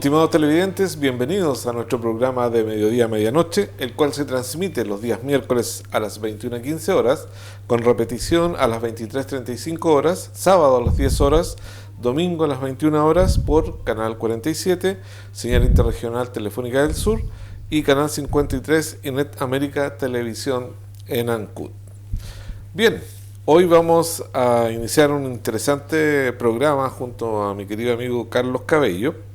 Estimados televidentes, bienvenidos a nuestro programa de Mediodía a Medianoche, el cual se transmite los días miércoles a las 21:15 horas, con repetición a las 23:35 horas, sábado a las 10 horas, domingo a las 21 horas por Canal 47, señal interregional Telefónica del Sur y Canal 53 y Net América Televisión en Ancud. Bien, hoy vamos a iniciar un interesante programa junto a mi querido amigo Carlos Cabello,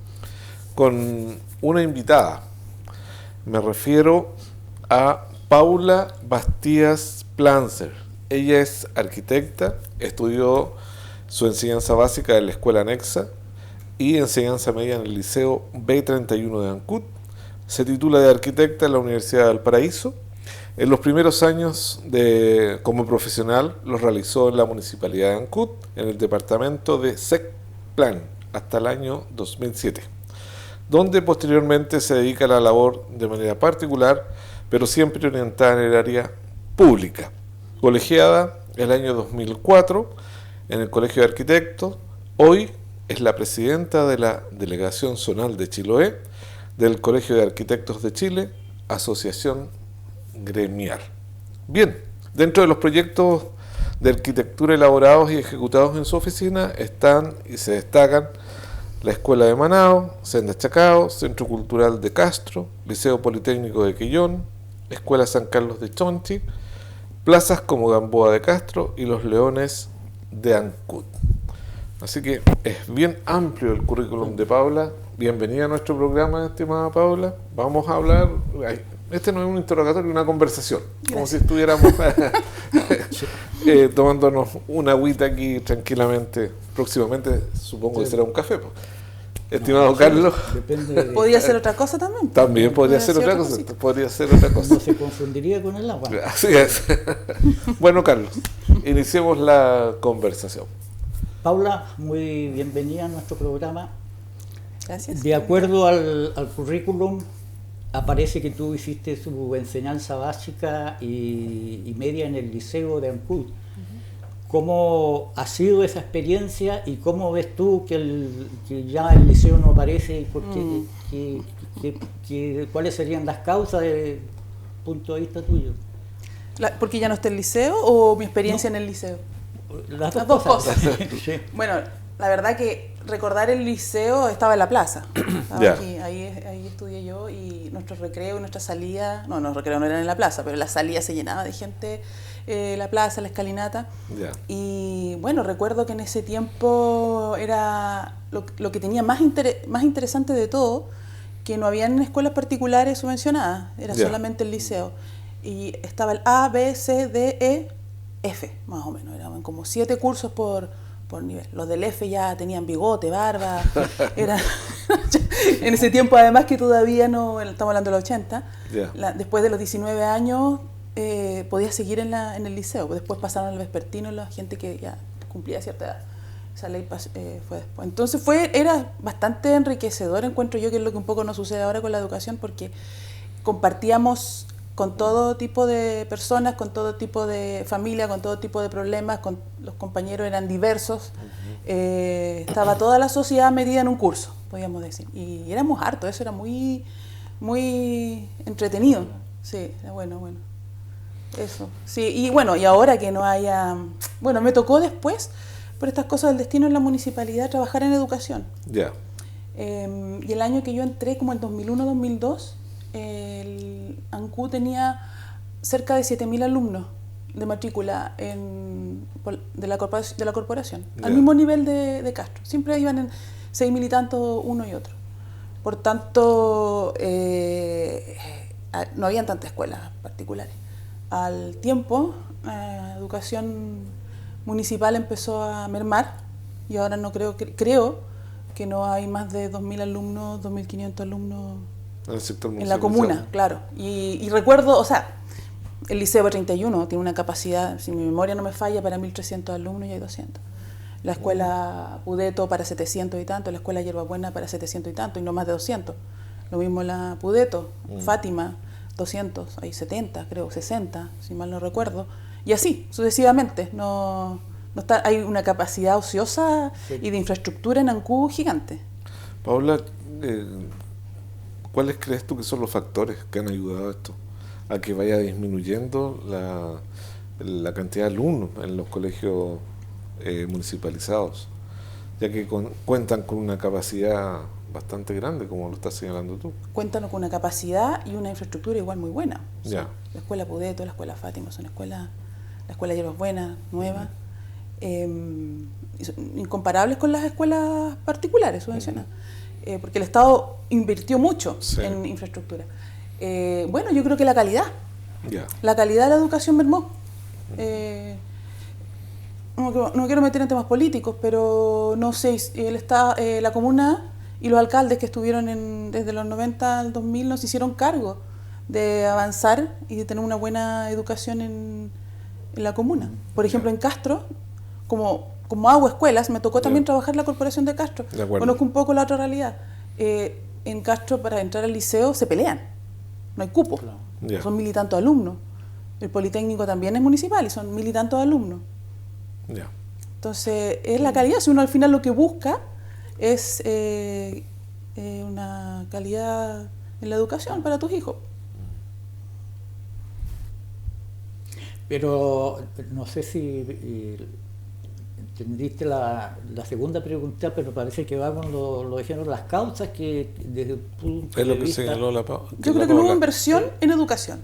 con una invitada. Me refiero a Paula Bastías Planzer. Ella es arquitecta, estudió su enseñanza básica en la escuela anexa y enseñanza media en el Liceo B31 de Ancud. Se titula de arquitecta en la Universidad de Valparaíso. En los primeros años como profesional los realizó en la Municipalidad de Ancud, en el departamento de SECPLAN, hasta el año 2007. Donde posteriormente se dedica a la labor de manera particular, pero siempre orientada en el área pública. Colegiada el año 2004 en el Colegio de Arquitectos, hoy es la presidenta de la Delegación Zonal de Chiloé, del Colegio de Arquitectos de Chile, asociación gremial. Bien, dentro de los proyectos de arquitectura elaborados y ejecutados en su oficina están y se destacan la Escuela de Manao, Senda Chacao, Centro Cultural de Castro, Liceo Politécnico de Quillón, Escuela San Carlos de Chonchi, plazas como Gamboa de Castro y Los Leones de Ancud. Así que es bien amplio el currículum de Paula. Bienvenida a nuestro programa, estimada Paula. Vamos a hablar, este no es un interrogatorio, es una conversación. Gracias. Como si estuviéramos tomándonos una agüita aquí tranquilamente. Próximamente supongo que será un café. Estimado Carlos. ¿Podría ser otra cosa también? También podría ser otra cosa. Podría ser otra cosa. No se confundiría con el agua. Así es. Bueno, Carlos, iniciemos la conversación. Paula, muy bienvenida a nuestro programa. Gracias. De acuerdo al currículum, aparece que tú hiciste tu enseñanza básica y media en el Liceo de Ancud. ¿Cómo ha sido esa experiencia y cómo ves tú que ya el liceo no aparece? ¿Cuáles serían las causas desde el punto de vista tuyo? ¿Porque ya no está el liceo o mi experiencia en el liceo? Las dos cosas. Sí. Bueno, la verdad que recordar el liceo estaba en la plaza. Aquí, ahí estudié yo y nuestros recreos, nuestra salida, no, los recreos no eran en la plaza, pero la salida se llenaba de gente, la plaza, la escalinata. Y bueno, recuerdo que en ese tiempo era lo que tenía más interesante de todo, que no habían escuelas particulares subvencionadas, era solamente el liceo. Y estaba el A, B, C, D, E, F, más o menos, eran como 7 cursos por nivel. Los del F ya tenían bigote, barba, en ese tiempo además que todavía no, estamos hablando de los 80, después de los 19 años podías seguir en el liceo, después pasaron al vespertino la gente que ya cumplía cierta edad. Esa ley fue después. Entonces era bastante enriquecedor, encuentro yo, que es lo que un poco nos sucede ahora con la educación, porque compartíamos con todo tipo de personas, con todo tipo de familia, con todo tipo de problemas, los compañeros eran diversos, estaba toda la sociedad metida en un curso, podríamos decir, y éramos hartos, eso era muy, muy entretenido, sí, bueno, eso, sí, y bueno, y ahora que no haya, bueno, me tocó después, por estas cosas del destino en la municipalidad, trabajar en educación. Y el año que yo entré, como en 2001-2002, el Ancud tenía cerca de 7.000 alumnos de matrícula de la corporación, al mismo nivel de Castro. Siempre iban en 6.000 y tanto uno y otro. Por tanto, no habían tantas escuelas particulares. Al tiempo, la educación municipal empezó a mermar y ahora creo que no hay más de 2.000 alumnos, 2.500 alumnos en la comuna, claro. Y recuerdo, o sea, el Liceo B31 tiene una capacidad, si mi memoria no me falla, para 1.300 alumnos y hay 200. La escuela Pudeto para 700 y tanto, la escuela Hierbabuena para 700 y tanto, y no más de 200. Lo mismo la Pudeto, Fátima, 200, hay 70, creo, 60, si mal no recuerdo. Y así, sucesivamente. Hay una capacidad ociosa y de infraestructura en Ancud gigante. Paula, ¿cuáles crees tú que son los factores que han ayudado a esto? A que vaya disminuyendo la cantidad de alumnos en los colegios municipalizados, ya que cuentan con una capacidad bastante grande, como lo estás señalando tú. Cuentan con una capacidad y una infraestructura igual muy buena. O sea, Ya. la escuela Pudeto, la escuela Fátima, son escuelas, la escuela Hierbas Buenas, nueva, incomparables con las escuelas particulares subvencionadas, porque el Estado invirtió mucho Sí. en infraestructura. Bueno, yo creo que la calidad Ya. de la educación mermó. No quiero meter en temas políticos, pero no sé, la comuna y los alcaldes que estuvieron desde los 90 al 2000 nos hicieron cargo de avanzar y de tener una buena educación en la comuna. Por ejemplo, en Castro, como hago escuelas, me tocó también trabajar en la corporación de Castro. De acuerdo. Conozco un poco la otra realidad. En Castro, para entrar al liceo, se pelean. No hay cupo. Claro. Ya. Son 1000 y tantos alumnos. El Politécnico también es municipal y son 1000 y tantos alumnos. Ya. Entonces, es la calidad. Si uno al final lo que busca es una calidad en la educación para tus hijos. Pero no sé si entendiste la segunda pregunta, pero parece que va con lo dijeron las causas que desde el punto Es lo de que vista... señaló Yo creo que no hubo inversión en educación.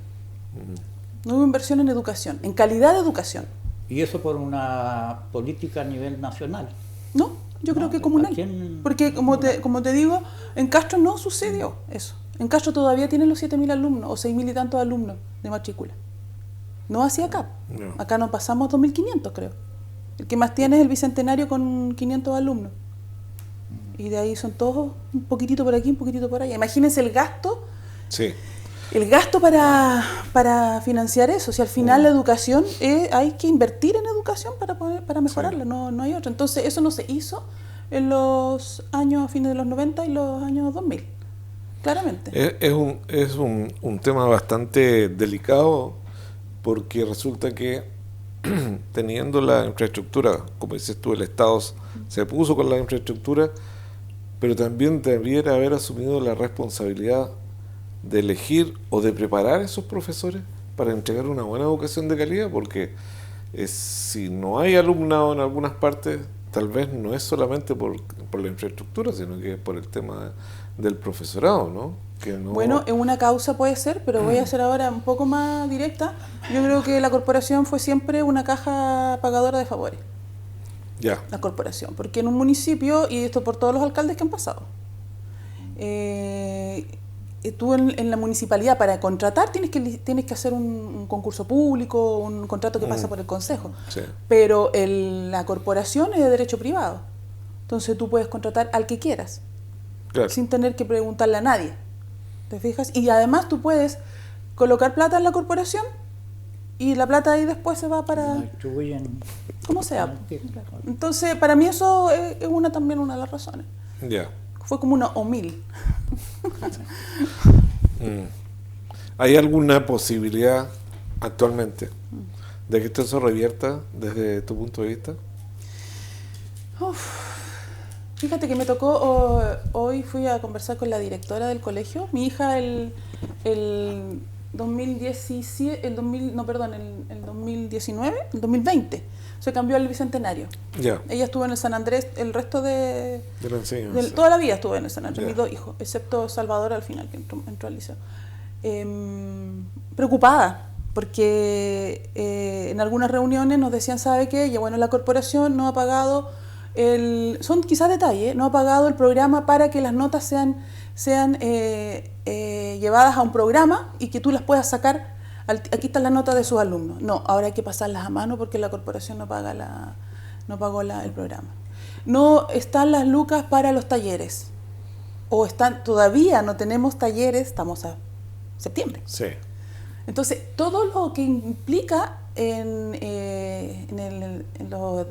No hubo inversión en educación, en calidad de educación. Y eso por una política a nivel nacional. No, yo creo No, que comunal. ¿a quién? Porque como te digo, en Castro no sucedió eso. En Castro todavía tienen los 7000 alumnos o 6000 y tantos alumnos de matrícula. No así acá. No. Acá nos pasamos a 2500, creo. El que más tiene es el Bicentenario con 500 alumnos. Y de ahí son todos un poquitito por aquí, un poquitito por allá. Imagínense el gasto Sí. para financiar eso. Si al final la educación, hay que invertir en educación para mejorarla, Sí. no hay otra. Entonces eso no se hizo en los años, a fines de los 90 y los años 2000, claramente. Es un tema bastante delicado, porque resulta que teniendo la infraestructura, como dices tú, el Estado se puso con la infraestructura, pero también debiera haber asumido la responsabilidad de elegir o de preparar a esos profesores para entregar una buena educación de calidad, porque si no hay alumnado en algunas partes, tal vez no es solamente por la infraestructura, sino que es por el tema del profesorado, ¿no? Que no... Bueno, en una causa puede ser, pero voy a ser ahora un poco más directa. Yo creo que la corporación fue siempre una caja pagadora de favores. Ya. La corporación, porque en un municipio, y esto por todos los alcaldes que han pasado, tú en la municipalidad para contratar tienes que hacer un concurso público, un contrato que pasa por el consejo, Sí. pero la corporación es de derecho privado, entonces tú puedes contratar al que quieras, Claro. sin tener que preguntarle a nadie, ¿te fijas? Y además tú puedes colocar plata en la corporación y la plata ahí después se va para... Distribuyen... como sea. Sí, Claro. claro. Entonces, para mí eso es también una de las razones. Ya. Fue como una OMIL. ¿Hay alguna posibilidad actualmente de que esto se revierta desde tu punto de vista? Fíjate que me tocó, hoy fui a conversar con la directora del colegio. Mi hija el 2017, el 2019, el 2020, se cambió al Bicentenario. Ya. Ella estuvo en el San Andrés el resto De la enseñanza. toda la vida estuve en el San Andrés, Ya. mis 2 hijos, excepto Salvador al final, que entró al liceo. Preocupada, porque en algunas reuniones nos decían, ¿sabe qué? Ya, bueno, la corporación no ha pagado, son quizás detalles, no ha pagado el programa para que las notas sean llevadas a un programa y que tú las puedas sacar. Aquí están las notas de sus alumnos. No, ahora hay que pasarlas a mano porque la corporación no pagó el programa. No están las lucas para los talleres. Todavía no tenemos talleres, estamos a septiembre. Sí. Entonces, todo lo que implica en los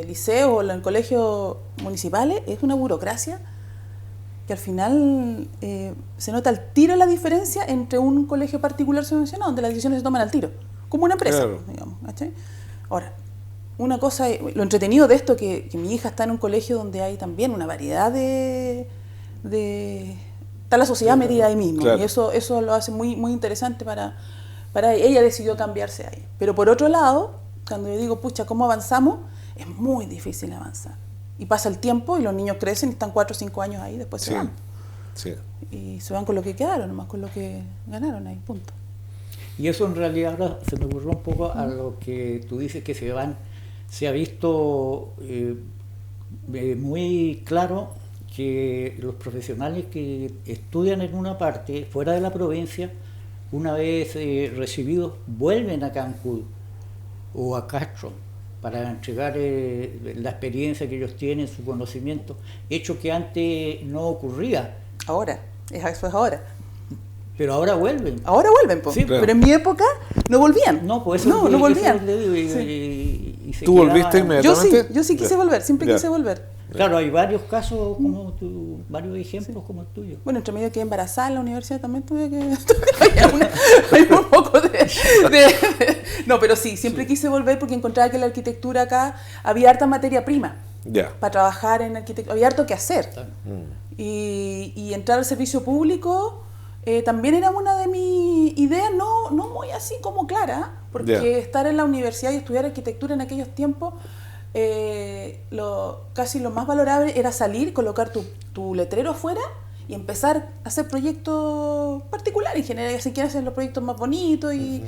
liceos o en el colegio municipales es una burocracia que al final se nota al tiro la diferencia entre un colegio particular subvencionado, donde las decisiones se toman al tiro, como una empresa, Claro. digamos, ¿cachai? Ahora, una cosa, lo entretenido de esto que mi hija está en un colegio donde hay también una variedad de está la sociedad metida ahí mismo, claro. Y eso lo hace muy, muy interesante para ella decidió cambiarse ahí. Pero por otro lado, cuando yo digo, pucha, ¿cómo avanzamos? Es muy difícil avanzar. Y pasa el tiempo y los niños crecen y están 4 o 5 años ahí, después se van. Sí. Y se van con lo que quedaron, nomás con lo que ganaron ahí, punto. Y eso en realidad ahora se me ocurrió un poco a lo que tú dices que se van. Se ha visto muy claro que los profesionales que estudian en una parte, fuera de la provincia, una vez recibidos, vuelven a Cancún o a Castro para entregar la experiencia que ellos tienen, su conocimiento, hecho que antes no ocurría. Ahora, eso es ahora. Pero ahora vuelven. Ahora vuelven, pues. Sí, claro. Pero en mi época no volvían. No, pues no volvían. ¿Tú volviste inmediatamente? Yo sí quise volver, siempre quise volver. Claro, hay varios casos, varios ejemplos como el tuyo. Bueno, entre medio quedé embarazada en la universidad, también tuve que... hay un poco No, pero sí, siempre quise volver porque encontraba que la arquitectura acá había harta materia prima. Para trabajar en arquitectura, había harto que hacer. Y entrar al servicio público también era una de mis ideas, no muy así como clara, porque estar en la universidad y estudiar arquitectura en aquellos tiempos... casi lo más valorable era salir, colocar tu letrero afuera y empezar a hacer proyectos particulares en general, si quieres hacer los proyectos más bonitos y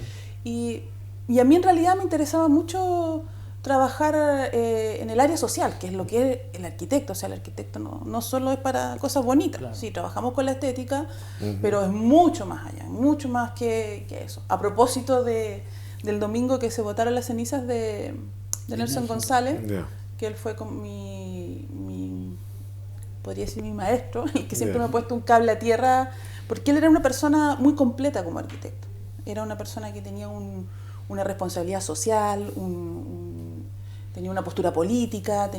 a mí en realidad me interesaba mucho trabajar en el área social, que es lo que es el arquitecto. O sea, el arquitecto no solo es para cosas bonitas, claro. Sí, trabajamos con la estética, pero es mucho más allá, mucho más que eso. A propósito del domingo que se botaron las cenizas de Nelson González, que él fue con podría decir mi maestro, el que siempre me ha puesto un cable a tierra, porque él era una persona muy completa como arquitecto. Era una persona que tenía una responsabilidad social, tenía una postura política,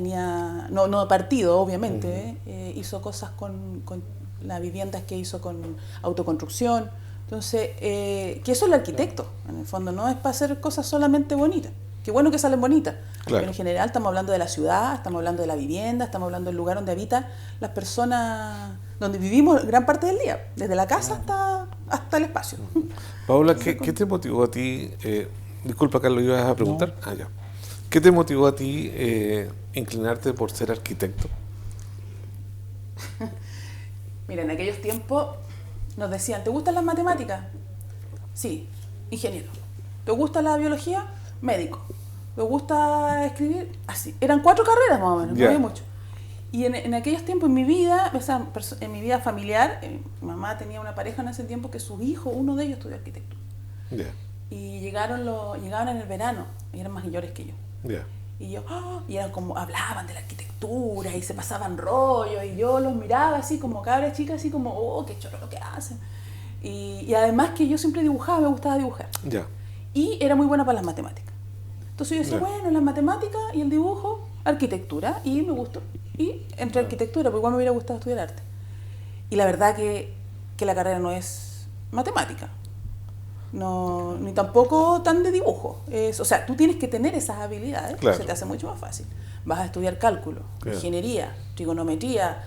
no de partido, obviamente, hizo cosas con las viviendas que hizo con autoconstrucción. Entonces, que eso es el arquitecto, en el fondo, no es para hacer cosas solamente bonitas. Qué bueno que salen bonitas, claro. Pero en general estamos hablando de la ciudad, estamos hablando de la vivienda, estamos hablando del lugar donde habitan las personas, donde vivimos gran parte del día, desde la casa hasta el espacio. Paula, ¿qué te motivó a ti? Disculpa, Carlos, ¿ibas a preguntar? No. Ya. ¿Qué te motivó a ti inclinarte por ser arquitecto? Mira, en aquellos tiempos nos decían, ¿te gustan las matemáticas? Sí, ingeniero. ¿Te gusta la biología? Médico. ¿Me gusta escribir? Así. Eran 4 carreras más o menos, no había mucho. Y en aquellos tiempos, en mi vida familiar, mi mamá tenía una pareja en ese tiempo que su hijo, uno de ellos, estudió arquitectura. Y llegaban en el verano, y eran más mayores que yo. Y y eran como, hablaban de la arquitectura, y se pasaban rollos, y yo los miraba así como cabra chica, así como, qué choro lo que hacen. Y además que yo siempre dibujaba, me gustaba dibujar. Y era muy buena para las matemáticas. Entonces yo decía, bueno, las matemáticas y el dibujo, arquitectura, y me gustó. Y entré a arquitectura, porque igual me hubiera gustado estudiar arte. Y la verdad que la carrera no es matemática, ni tampoco tan de dibujo. O sea, tú tienes que tener esas habilidades, claro. Se te hace mucho más fácil. Vas a estudiar cálculo, ingeniería, trigonometría,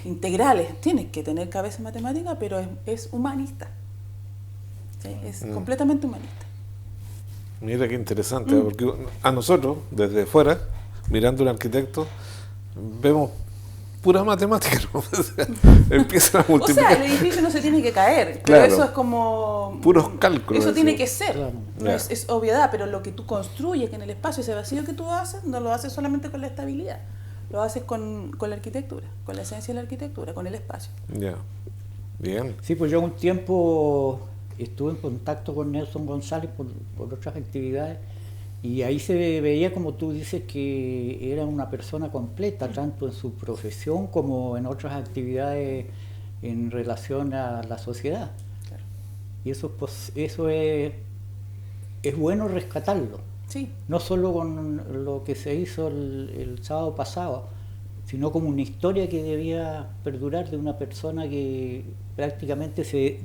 integrales. Tienes que tener cabeza en matemática, pero es humanista. ¿Sí? Es completamente humanista. Mira qué interesante, porque a nosotros, desde fuera, mirando un arquitecto, vemos puras matemáticas, ¿no? Empiezan a multiplicar. O sea, el edificio no se tiene que caer, pero eso es como... puros cálculos. Eso tiene que ser, no es obviedad, pero lo que tú construyes en el espacio, ese vacío que tú haces, no lo haces solamente con la estabilidad, lo haces con la arquitectura, con la esencia de la arquitectura, con el espacio. Bien. Sí, pues yo un tiempo estuve en contacto con Nelson González por otras actividades y ahí se veía, como tú dices, que era una persona completa, tanto en su profesión como en otras actividades en relación a la sociedad. Claro. Y eso es bueno rescatarlo. Sí. No solo con lo que se hizo el sábado pasado, sino como una historia que debía perdurar de una persona que prácticamente se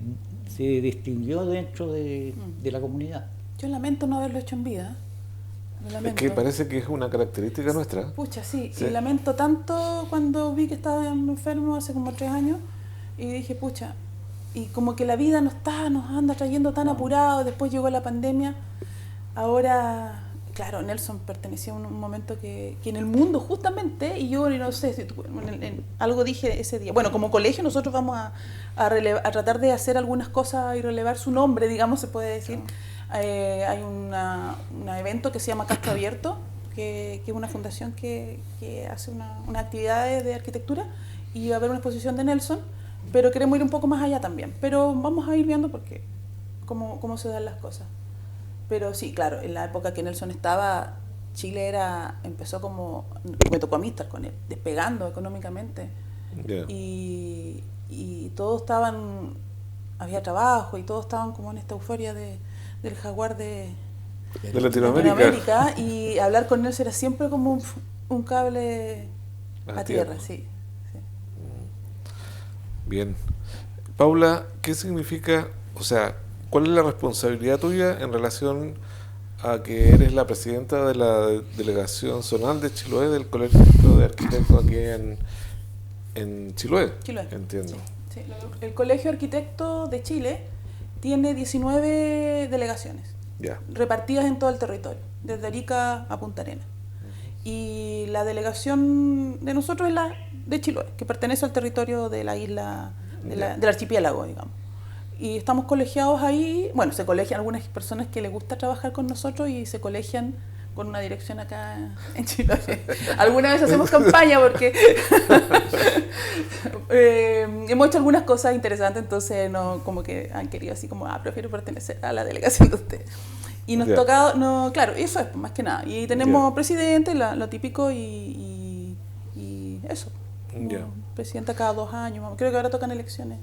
distinguió dentro de la comunidad. Yo lamento no haberlo hecho en vida. Es que parece que es una característica nuestra. Pucha, sí. Y lamento tanto cuando vi que estaba enfermo hace como 3 años y dije, pucha, y como que la vida nos anda trayendo tan apurado, después llegó la pandemia, ahora, claro, Nelson pertenecía a un momento que en el mundo justamente, y yo no sé, algo dije ese día, bueno, como colegio nosotros vamos a tratar de hacer algunas cosas y relevar su nombre, digamos, se puede decir. Hay un evento que se llama Castro Abierto, que es una fundación que hace unas actividades de arquitectura, y va a haber una exposición de Nelson, pero queremos ir un poco más allá también. Pero vamos a ir viendo porque cómo se dan las cosas. Pero sí, claro, en la época que Nelson estaba, Chile empezó como, me tocó a mí estar con él, despegando económicamente. Yeah. Y todos había trabajo y todos estaban como en esta euforia del jaguar de Latinoamérica. Y hablar con Nelson era siempre como un cable a tierra, sí. Bien. Paula, ¿qué significa, cuál es la responsabilidad tuya en relación a que eres la presidenta de la delegación zonal de Chiloé del Colegio de Arquitectos aquí en Chiloé? Entiendo. Sí. El Colegio de Arquitectos de Chile tiene 19 delegaciones, repartidas en todo el territorio, desde Arica a Punta Arenas. Y la delegación de nosotros es la de Chiloé, que pertenece al territorio de la isla, del archipiélago, digamos. Y estamos colegiados ahí, bueno, se colegian algunas personas que les gusta trabajar con nosotros y se colegian con una dirección acá en Chiloé. Alguna vez hacemos campaña porque hemos hecho algunas cosas interesantes, entonces como que han querido así como, prefiero pertenecer a la delegación de ustedes. Y nos toca, claro, eso es más que nada. Y tenemos presidente, lo típico, y eso. Presidenta cada 2 años, creo que ahora tocan elecciones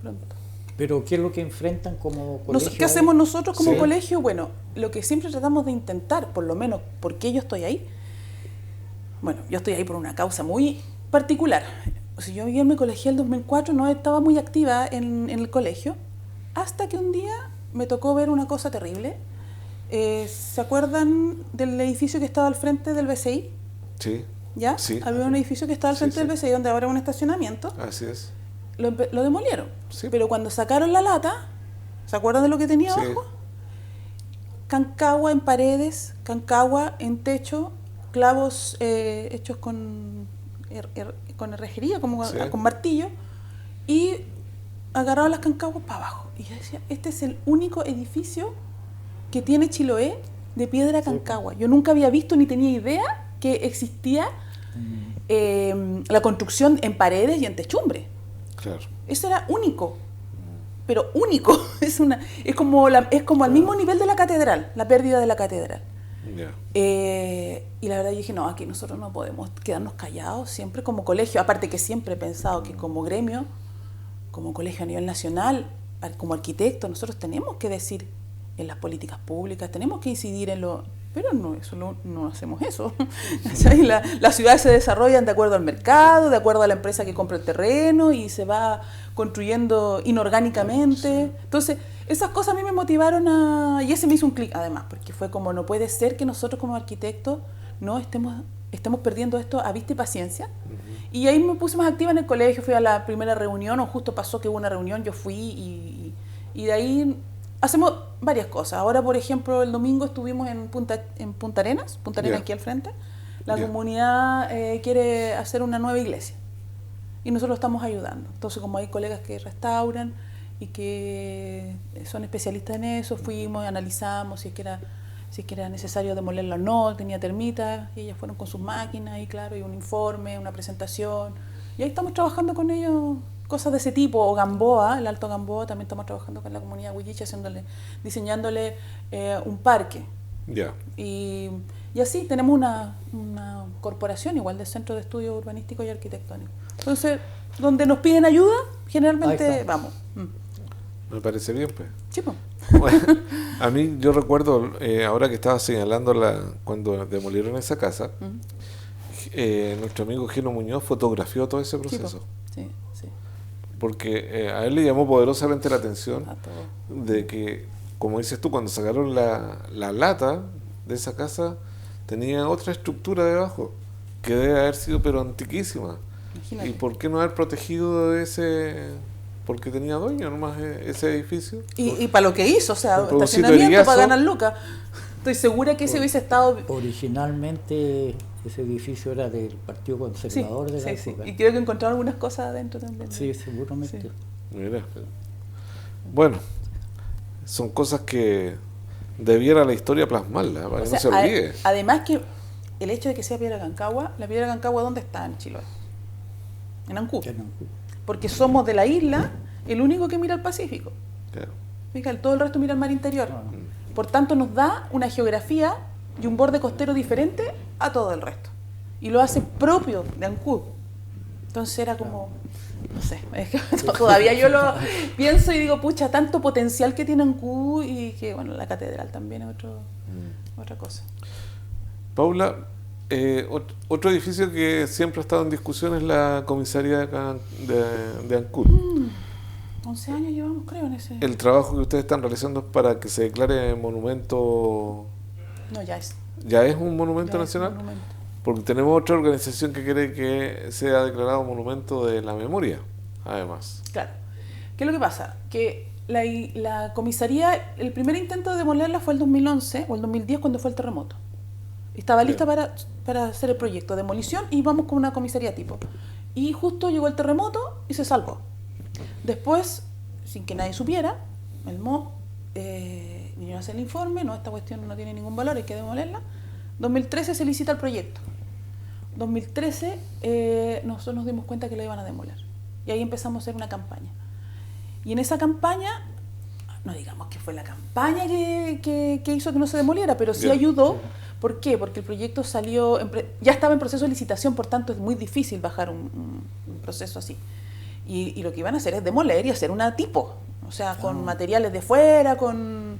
pronto. ¿Pero qué es lo que enfrentan como colegio? ¿Qué hacemos nosotros como colegio? Bueno, lo que siempre tratamos de intentar, por lo menos, porque yo estoy ahí. Bueno, yo estoy ahí por una causa muy particular. O sea, yo me colegié en el 2004, no estaba muy activa en el colegio, hasta que un día me tocó ver una cosa terrible. ¿Se acuerdan del edificio que estaba al frente del BCI? Sí. ¿Ya? Sí. Había un edificio que estaba al frente del BCI, donde ahora es un estacionamiento. Así es. Lo demolieron. Sí. Pero cuando sacaron la lata, ¿se acuerdan de lo que tenía abajo? Cancagua en paredes, cancagua en techo, clavos hechos con herrejería, como con martillo, y agarraban las cancaguas para abajo. Y yo decía, este es el único edificio que tiene Chiloé de piedra cancagua. Yo nunca había visto ni tenía idea que existía la construcción en paredes y en techumbre. Claro. Eso era único, pero único. Es como al mismo nivel de la catedral, la pérdida de la catedral. Y la verdad yo dije, no, aquí nosotros no podemos quedarnos callados siempre como colegio. Aparte que siempre he pensado que como gremio, como colegio a nivel nacional, como arquitecto, nosotros tenemos que decir en las políticas públicas, tenemos que incidir en lo... Pero no hacemos eso. Las ciudades se desarrollan de acuerdo al mercado, de acuerdo a la empresa que compra el terreno y se va construyendo inorgánicamente. Entonces, esas cosas a mí me motivaron y ese me hizo un clic además, porque fue como, no puede ser que nosotros como arquitectos no estemos perdiendo esto a vista y paciencia. Y ahí me puse más activa en el colegio, fui a la primera reunión, o justo pasó que hubo una reunión, yo fui y de ahí... Hacemos varias cosas. Ahora, por ejemplo, el domingo estuvimos en Punta Arenas aquí al frente. La comunidad quiere hacer una nueva iglesia y nosotros estamos ayudando. Entonces, como hay colegas que restauran y que son especialistas en eso, fuimos y analizamos si es que era necesario demolerla o no, tenía termitas, y ellas fueron con sus máquinas y claro, y un informe, una presentación. Y ahí estamos trabajando con ellos. Cosas de ese tipo, o Gamboa, el Alto Gamboa, también estamos trabajando con la comunidad huilliche, diseñándole un parque. Y así tenemos una corporación igual de Centro de Estudios Urbanísticos y Arquitectónicos. Entonces, donde nos piden ayuda, generalmente vamos. Me parece bien, pues. Sí, pues. Bueno, a mí, yo recuerdo, ahora que estaba señalando cuando demolieron esa casa, nuestro amigo Gino Muñoz fotografió todo ese proceso. Sí. Porque a él le llamó poderosamente la atención de que, como dices tú, cuando sacaron la lata de esa casa, tenía otra estructura debajo, que debe haber sido pero antiquísima. Imagínate. ¿Y por qué no haber protegido ese? Porque tenía dueño nomás ese edificio. Y para lo que hizo, o sea, estacionamiento para ganar lucas. Estoy segura que ese hubiese estado... Originalmente ese edificio era del Partido Conservador de la época. Y creo que encontraron algunas cosas adentro también. Sí, seguramente. Sí. Mira. Bueno, son cosas que debiera la historia plasmarla, para que no se olvide. Además que el hecho de que sea Piedra Cancagua, la Piedra Cancagua, ¿dónde está en Chiloé? En Ancud. Porque somos de la isla el único que mira al Pacífico. Claro. Fíjate, todo el resto mira al mar interior. Por tanto, nos da una geografía y un borde costero diferente a todo el resto. Y lo hace propio de Ancud. Entonces era como, no sé, es que todavía yo lo pienso y digo, pucha, tanto potencial que tiene Ancud y que, bueno, la catedral también es otra cosa. Paula, otro edificio que siempre ha estado en discusión es la comisaría de Ancud. 11 años llevamos, creo, en ese... ¿El trabajo que ustedes están realizando es para que se declare monumento? No, ya es. ¿Ya es un monumento ya nacional? Es un monumento. Porque tenemos otra organización que quiere que sea declarado monumento de la memoria, además. Claro. ¿Qué es lo que pasa? Que la comisaría, el primer intento de demolerla fue el 2011 o el 2010 cuando fue el terremoto. Estaba lista para hacer el proyecto de demolición y vamos con una comisaría tipo. Y justo llegó el terremoto y se salvó. Después, sin que nadie supiera, el MOB vinieron a hacer el informe, no, esta cuestión no tiene ningún valor, hay que demolerla. 2013 se licita el proyecto. 2013 nosotros nos dimos cuenta que lo iban a demoler. Y ahí empezamos a hacer una campaña. Y en esa campaña, no digamos que fue la campaña que hizo que no se demoliera, pero sí ayudó. ¿Por qué? Porque el proyecto salió, ya estaba en proceso de licitación, por tanto es muy difícil bajar un proceso así. Y lo que iban a hacer es demoler y hacer una tipo, o sea, con materiales de fuera, con...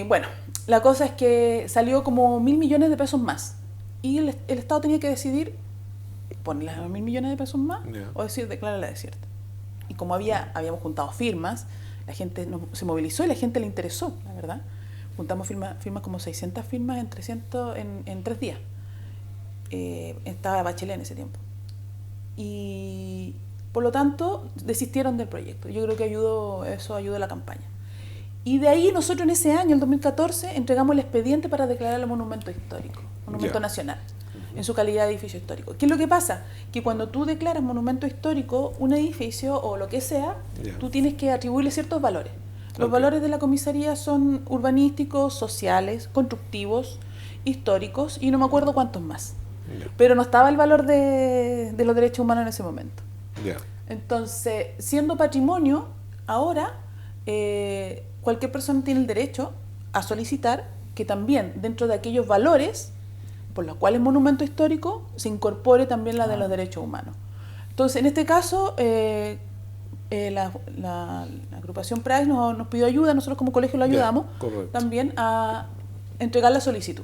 bueno, la cosa es que salió como 1.000 millones de pesos más. Y el Estado tenía que decidir ponerle 1.000 millones de pesos más o decir, declárala desierta. Y como habíamos juntado firmas, la gente se movilizó y la gente le interesó, la verdad. Juntamos firmas como 600 firmas en 3 días. Estaba Bachelet en ese tiempo. Y por lo tanto desistieron del proyecto. Yo creo que eso ayudó a la campaña. Y de ahí nosotros en ese año, el 2014, entregamos el expediente para declararlo monumento histórico, monumento nacional, en su calidad de edificio histórico. ¿Qué es lo que pasa? Que cuando tú declaras monumento histórico un edificio o lo que sea, tú tienes que atribuirle ciertos valores. Los valores de la comisaría son urbanísticos, sociales, constructivos, históricos y no me acuerdo cuántos más. Pero no estaba el valor de los derechos humanos en ese momento. Entonces, siendo patrimonio, ahora cualquier persona tiene el derecho a solicitar que también dentro de aquellos valores por los cuales monumento histórico se incorpore también la de los derechos humanos. Entonces, en este caso, la agrupación Price nos pidió ayuda, nosotros como colegio lo ayudamos también a entregar la solicitud.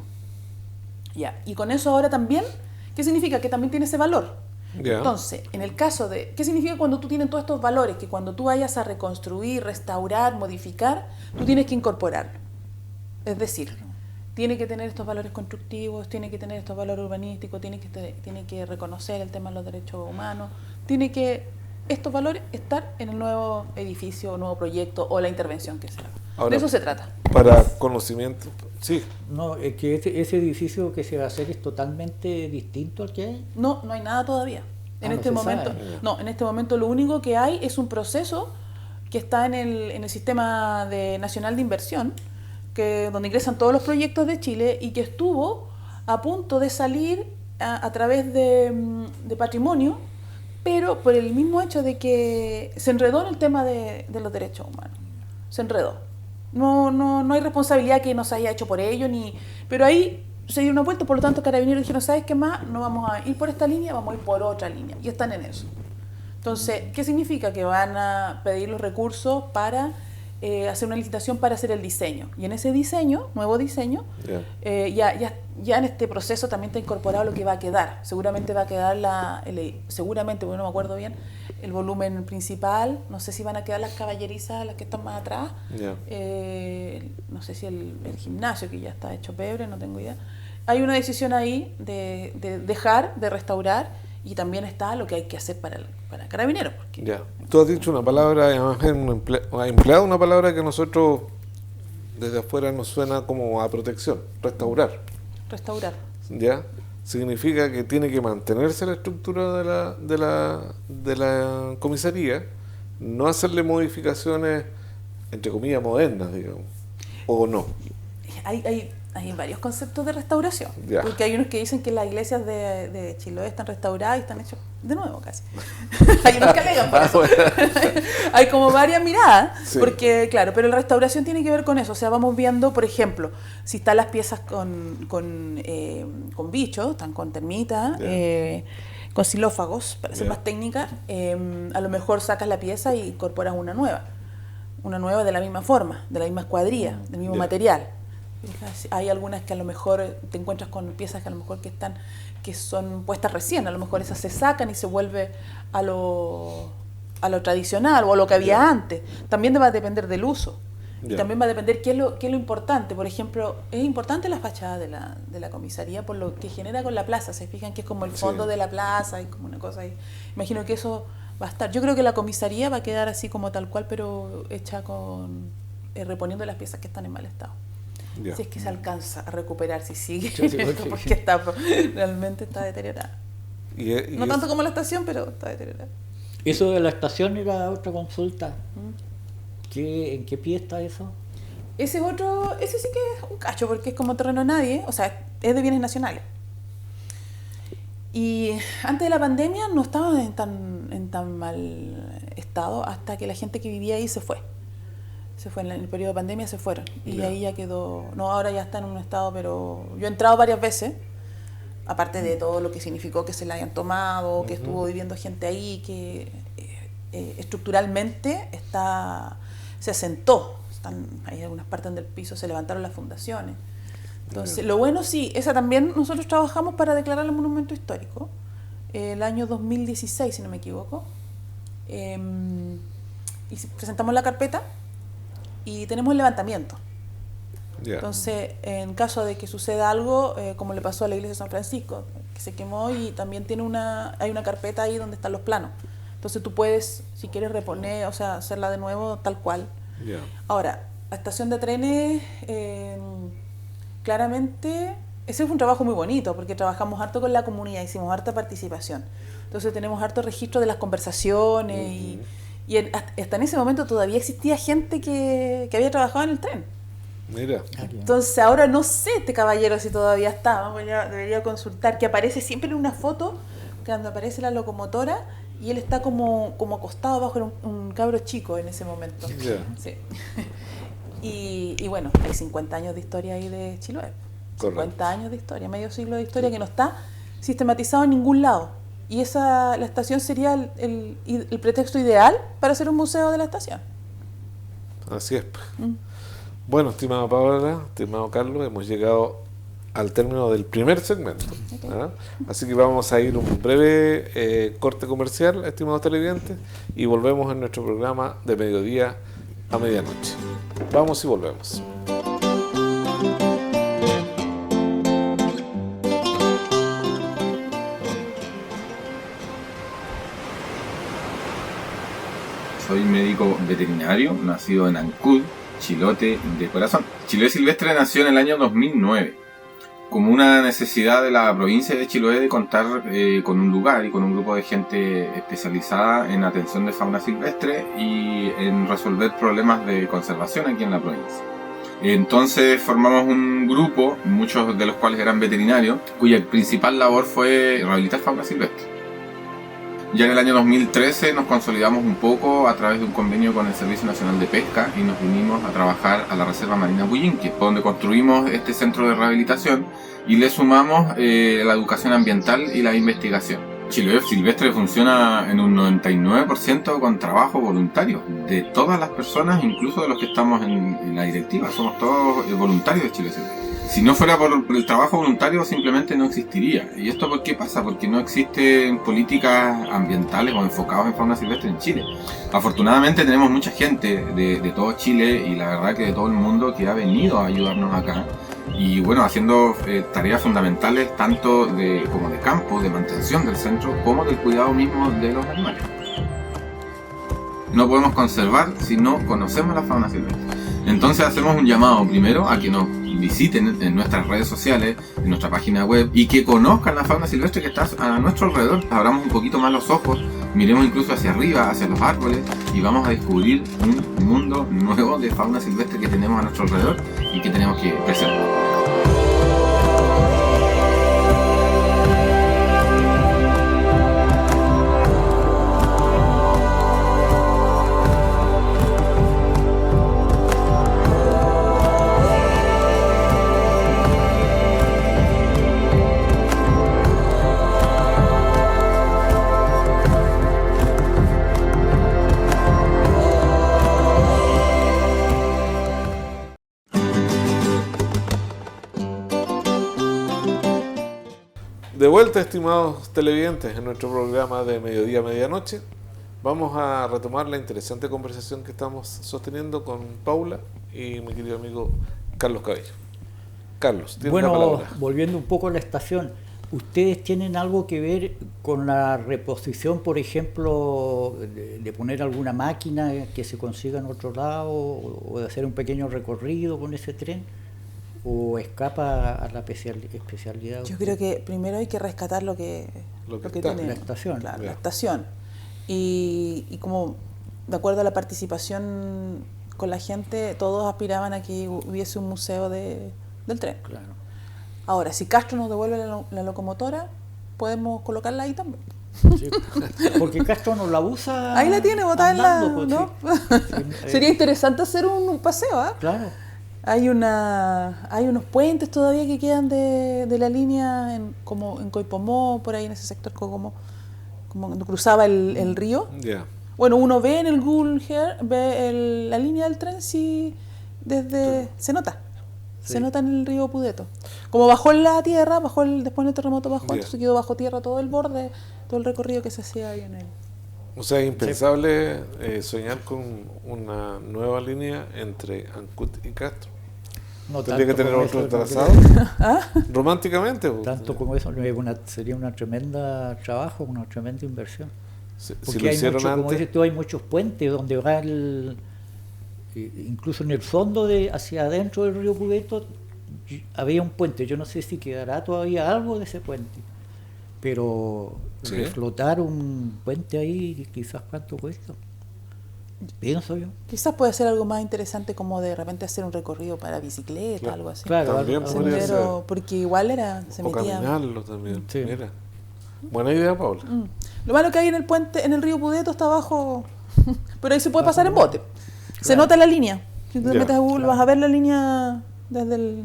Y con eso ahora también, ¿qué significa? Que también tiene ese valor. Entonces, en el caso de... ¿Qué significa cuando tú tienes todos estos valores? Que cuando tú vayas a reconstruir, restaurar, modificar, tú tienes que incorporarlo. Es decir, tiene que tener estos valores constructivos, tiene que tener estos valores urbanísticos, tiene que reconocer el tema de los derechos humanos, tiene que estos valores estar en el nuevo edificio, o nuevo proyecto o la intervención que se haga. Ahora, de eso se trata. Para conocimiento, sí. No, es que ese edificio que se va a hacer es totalmente distinto al que hay. No hay nada todavía. En este momento, en este momento lo único que hay es un proceso que está en el sistema nacional de inversión, donde ingresan todos los proyectos de Chile y que estuvo a punto de salir a través de patrimonio, pero por el mismo hecho de que se enredó en el tema de los derechos humanos. Se enredó. No hay responsabilidad que no se haya hecho por ello, pero ahí se dio una vuelta, por lo tanto Carabineros dijeron, ¿sabes qué más? No vamos a ir por esta línea, vamos a ir por otra línea. Y están en eso. Entonces, ¿qué significa? Que van a pedir los recursos para hacer una licitación para hacer el diseño. Y en ese diseño, nuevo diseño, ya en este proceso también está incorporado lo que va a quedar. Seguramente va a quedar seguramente, porque no me acuerdo bien, el volumen principal. No sé si van a quedar las caballerizas, las que están más atrás. No sé si el gimnasio, que ya está hecho pebre, no tengo idea. Hay una decisión ahí de dejar, de restaurar, y también está lo que hay que hacer para Carabineros. Ya. Tú has dicho una palabra, además has empleado una palabra que a nosotros desde afuera nos suena como a protección: restaurar. Restaurar. ¿Ya? Significa que tiene que mantenerse la estructura de la comisaría, no hacerle modificaciones, entre comillas, modernas, digamos, o no. Hay varios conceptos de restauración, porque hay unos que dicen que las iglesias de Chiloé están restauradas y están hechas de nuevo casi. Hay unos que alegan por eso. Hay como varias miradas, sí. Porque claro, pero la restauración tiene que ver con eso. O sea, vamos viendo, por ejemplo, si están las piezas con bichos, están con termitas, con xilófagos, para ser más técnica, a lo mejor sacas la pieza y incorporas una nueva de la misma forma, de la misma escuadría, del mismo material. Hay algunas que a lo mejor te encuentras con piezas que a lo mejor que son puestas recién, a lo mejor esas se sacan y se vuelve a lo tradicional o a lo que había antes. También va a depender del uso. Y también va a depender qué es lo importante. Por ejemplo, es importante la fachada de la comisaría por lo que genera con la plaza. Se fijan que es como el fondo de la plaza y como una cosa ahí. Imagino que eso va a estar. Yo creo que la comisaría va a quedar así como tal cual, pero hecha reponiendo las piezas que están en mal estado. Si es que se alcanza a recuperar, si sigue, porque realmente está deteriorada. No tanto como la estación, pero está deteriorada. Eso de la estación era otra consulta. ¿En qué pie está eso? Ese sí que es un cacho, porque es como terreno de nadie, o sea, es de bienes nacionales. Y antes de la pandemia no estaba en tan mal estado, hasta que la gente que vivía ahí se fue en el periodo de pandemia, se fueron, y ahí ya quedó, ahora ya está en un estado, pero yo he entrado varias veces, aparte de todo lo que significó que se la hayan tomado, que estuvo viviendo gente ahí, que estructuralmente se asentó, hay algunas partes donde el piso se levantaron las fundaciones. Entonces, lo bueno sí, esa también nosotros trabajamos para declararlo monumento histórico, el año 2016, si no me equivoco, y presentamos la carpeta, y tenemos el levantamiento. Entonces, en caso de que suceda algo, como le pasó a la iglesia de San Francisco, que se quemó, y también hay una carpeta ahí donde están los planos. Entonces tú puedes, si quieres reponer, o sea, hacerla de nuevo tal cual. Ahora, la estación de trenes, claramente, ese fue un trabajo muy bonito, porque trabajamos harto con la comunidad, hicimos harta participación. Entonces tenemos harto registro de las conversaciones, y hasta en ese momento todavía existía gente que había trabajado en el tren. Mira. Entonces ahora no sé este caballero si todavía está, debería consultar, que aparece siempre en una foto, cuando aparece la locomotora, y él está como acostado abajo, un cabro chico en ese momento. Sí. Y bueno, hay 50 años de historia ahí de Chiloé. 50 años de historia, medio siglo de historia que no está sistematizado en ningún lado. Y la estación sería el pretexto ideal para hacer un museo de la estación. Así es. Bueno, estimada Paola, estimado Carlos, hemos llegado al término del primer segmento. Así que vamos a ir un breve corte comercial, estimados televidentes, y volvemos en nuestro programa de mediodía a medianoche. Vamos y volvemos. Soy médico veterinario, nacido en Ancud, Chilote de corazón. Chiloé Silvestre nació en el año 2009, como una necesidad de la provincia de Chiloé de contar con un lugar y con un grupo de gente especializada en atención de fauna silvestre y en resolver problemas de conservación aquí en la provincia. Entonces formamos un grupo, muchos de los cuales eran veterinarios, cuya principal labor fue rehabilitar fauna silvestre. Ya en el año 2013 nos consolidamos un poco a través de un convenio con el Servicio Nacional de Pesca y nos vinimos a trabajar a la Reserva Marina Puyinque, donde construimos este centro de rehabilitación y le sumamos la educación ambiental y la investigación. Chiloé Silvestre funciona en un 99% con trabajo voluntario de todas las personas, incluso de los que estamos en la directiva. Somos todos voluntarios de Chiloé Silvestre. Si no fuera por el trabajo voluntario, simplemente no existiría. ¿Y esto por qué pasa? Porque no existen políticas ambientales o enfocadas en fauna silvestre en Chile. Afortunadamente tenemos mucha gente de todo Chile y la verdad que de todo el mundo que ha venido a ayudarnos acá. Y bueno, haciendo tareas fundamentales tanto como de campo, de mantención del centro, como del cuidado mismo de los animales. No podemos conservar si no conocemos la fauna silvestre. Entonces hacemos un llamado primero a que nos visiten en nuestras redes sociales, en nuestra página web, y que conozcan la fauna silvestre que está a nuestro alrededor. Abramos un poquito más los ojos, miremos incluso hacia arriba, hacia los árboles, y vamos a descubrir un mundo nuevo de fauna silvestre que tenemos a nuestro alrededor y que tenemos que preservar. De vuelta, estimados televidentes, en nuestro programa de Mediodía Medianoche. Vamos a retomar la interesante conversación que estamos sosteniendo con Paula y mi querido amigo Carlos Cabello. Carlos, tienes la palabra. Bueno, volviendo un poco a la estación, ¿ustedes tienen algo que ver con la reposición, por ejemplo, de poner alguna máquina que se consiga en otro lado o de hacer un pequeño recorrido con ese tren? ¿O escapa a la especialidad? Yo creo que primero hay que rescatar lo que tenemos. La estación. Claro, la estación. Y como, de acuerdo a la participación con la gente, todos aspiraban a que hubiese un museo del tren. Claro. Ahora, si Castro nos devuelve la locomotora, podemos colocarla ahí también. Sí, porque Castro no la usa. Ahí la tiene, botada en la... pues, ¿no? sí. Sería interesante hacer un paseo, ¿ah? Claro. Hay unos puentes todavía que quedan de la línea como en Coipomó, por ahí en ese sector como cuando cruzaba el río. Yeah. Bueno, uno ve en el Google Earth, ve la línea del tren, sí, se nota. Sí. Se nota en el río Pudeto. Como bajó en la tierra, después del terremoto bajó, Yeah. entonces quedó bajo tierra todo el borde, todo el recorrido que se hacía ahí en él. O sea, es impensable soñar con una nueva línea entre Ancud y Castro. No Tendría que tanto tener como otro eso, trazado. Románticamente. Tanto como eso, sería una tremenda trabajo, una tremenda inversión. Si Porque lo hay hicieron mucho, como antes. dices tú, hay muchos puentes donde va incluso en el fondo hacia adentro del río Pudeto había un puente. Yo no sé si quedará todavía algo de ese puente, pero ¿Sí? reflotar un puente ahí, quizás cuánto cuesta. Pienso yo. Quizás puede ser algo más interesante, como de repente hacer un recorrido para bicicleta, Claro. algo así. Claro, También algo- podría ser. Sendero, porque igual se O metía. caminarlo también. Sí. Mira. Buena idea, Paula. Lo malo que hay en el puente, en el río Pudeto está abajo, pero ahí se puede pasar en bote. Se nota la línea. Si tú te Ya, metes a Google claro. vas a ver la línea desde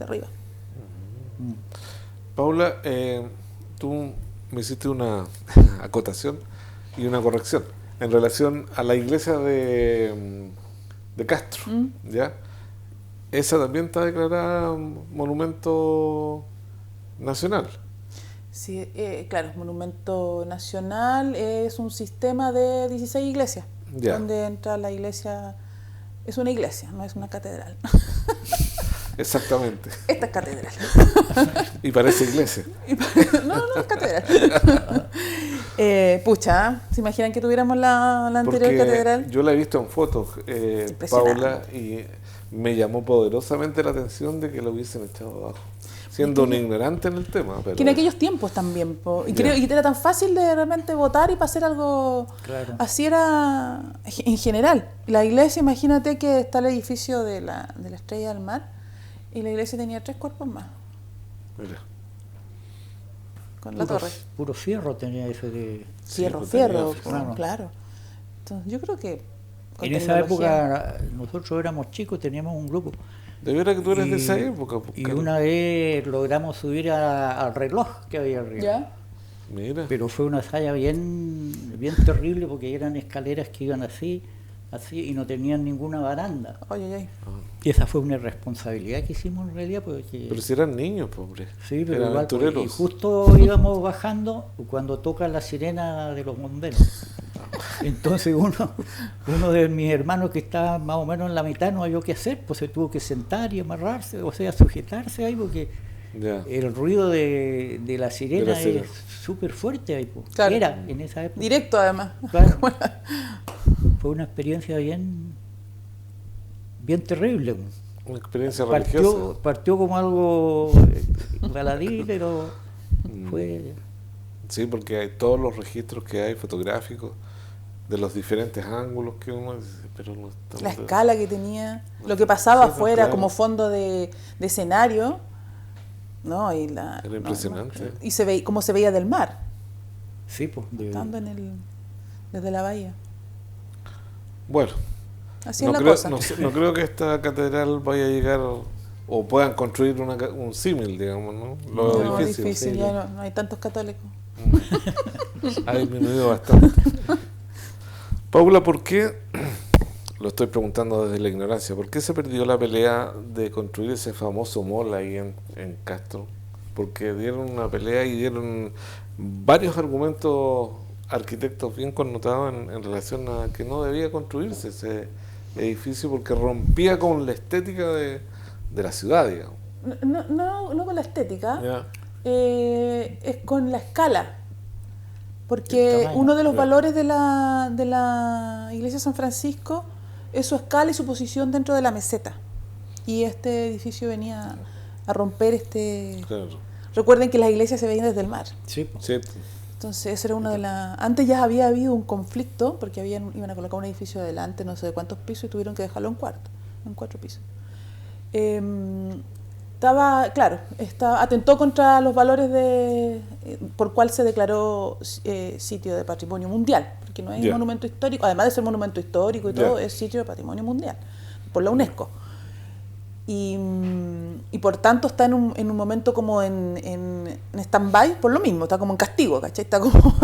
arriba. Paula, tú me hiciste una acotación y una corrección en relación a la iglesia de Castro, ¿ya? Esa también está declarada monumento nacional. Sí, claro, monumento nacional es un sistema de 16 iglesias, Ya. donde entra la iglesia, es una iglesia, no es una catedral. Exactamente. Esta es catedral. Y parece iglesia. No es catedral. Pucha, ¿se imaginan que tuviéramos la anterior Porque catedral? yo la he visto en fotos, Impresionante. Paula, y me llamó poderosamente la atención de que la hubiesen echado abajo. Siendo un ignorante en el tema. Pero Que en aquellos tiempos también, y Ya. creo que era tan fácil de repente votar y para hacer algo. Claro. Así era en general. La iglesia, imagínate que está el edificio de la Estrella del Mar, y la iglesia tenía 3 cuerpos más, Mira. con la torre. Puro fierro tenía ese de... Fierro, pues tenía fierro, fierro. claro. Entonces, yo creo que con En esa tecnología- época nosotros éramos chicos, teníamos un grupo. De veras que tú eres de esa época. pues, Y Carlos. una vez logramos subir al reloj que había arriba. ¿Ya? Mira. Pero fue una hazaña bien terrible porque eran escaleras que iban así, y no tenían ninguna baranda. Ay. Y esa fue una irresponsabilidad que hicimos en realidad. Porque, pero si eran niños, pobre. Sí, pero eran igual, aventureros. y justo íbamos bajando cuando toca la sirena de los bomberos. Entonces uno de mis hermanos que estaba más o menos en la mitad no había qué hacer, pues se tuvo que sentar y amarrarse, o sea, sujetarse ahí porque el ruido de la sirena es súper fuerte ahí, pues. Claro. Era en esa época. Directo además. Claro. Fue una experiencia bien terrible. Una experiencia religiosa. Partió como algo baladí, pero fue... Sí, porque hay todos los registros que hay fotográficos de los diferentes ángulos que uno dice, pero no estamos... La escala que tenía, lo que pasaba afuera claro. como fondo de escenario, ¿no? Y era impresionante. Y se veía cómo se veía del mar. Sí, pues. Estando desde la bahía. Bueno, así es la cosa. No creo que esta catedral vaya a llegar o puedan construir un símil, digamos, ¿no? No, es difícil, sí, ya no hay tantos católicos. Ha disminuido bastante. Paula, ¿por qué? Lo estoy preguntando desde la ignorancia. ¿Por qué se perdió la pelea de construir ese famoso mall ahí en Castro? Porque dieron una pelea y dieron varios argumentos arquitectos bien connotados en relación a que no debía construirse ese edificio porque rompía con la estética de la ciudad, digamos. No con la estética, es con la escala. Porque uno de los valores de la iglesia de San Francisco es su escala y su posición dentro de la meseta. Y este edificio venía a romper Claro. Recuerden que las iglesias se veían desde el mar. Sí. Entonces, eso era una de las... Antes ya había habido un conflicto, porque iban a colocar un edificio adelante, no sé de cuántos pisos, y tuvieron que dejarlo en 4 pisos. Atentó contra los valores por cual se declaró sitio de patrimonio mundial, porque no es un monumento histórico, además de ser monumento histórico y todo, es sitio de patrimonio mundial, por la UNESCO. Y por tanto está en un momento como en stand-by por lo mismo, está como en castigo, ¿cachai? Está como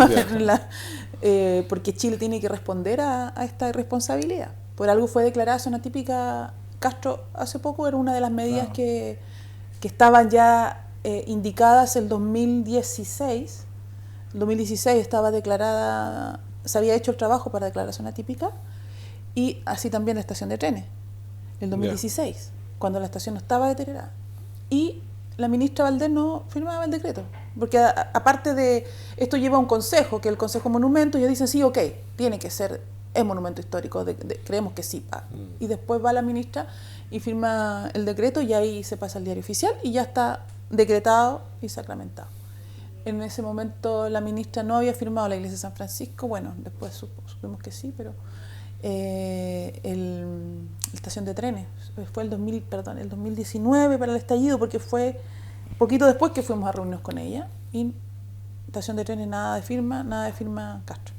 porque Chile tiene que responder a esta irresponsabilidad. Por algo fue declarada zona típica Castro hace poco, era una de las medidas que estaban ya indicadas el 2016. El 2016 estaba declarada, se había hecho el trabajo para declarar zona típica, y así también la estación de trenes, el 2016. Cuando la estación no estaba deteriorada. Y la ministra Valdés no firmaba el decreto. Porque aparte de esto lleva a un consejo, que el Consejo de Monumentos, ellos dicen, sí, ok, tiene que ser, es monumento histórico, creemos que sí. Y después va la ministra y firma el decreto y ahí se pasa al diario oficial y ya está decretado y sacramentado. En ese momento la ministra no había firmado la iglesia de San Francisco, bueno, después supimos que sí, pero... la estación de trenes fue el 2019 para el estallido, porque fue poquito después que fuimos a reunirnos con ella, y estación de trenes nada de firma Castro.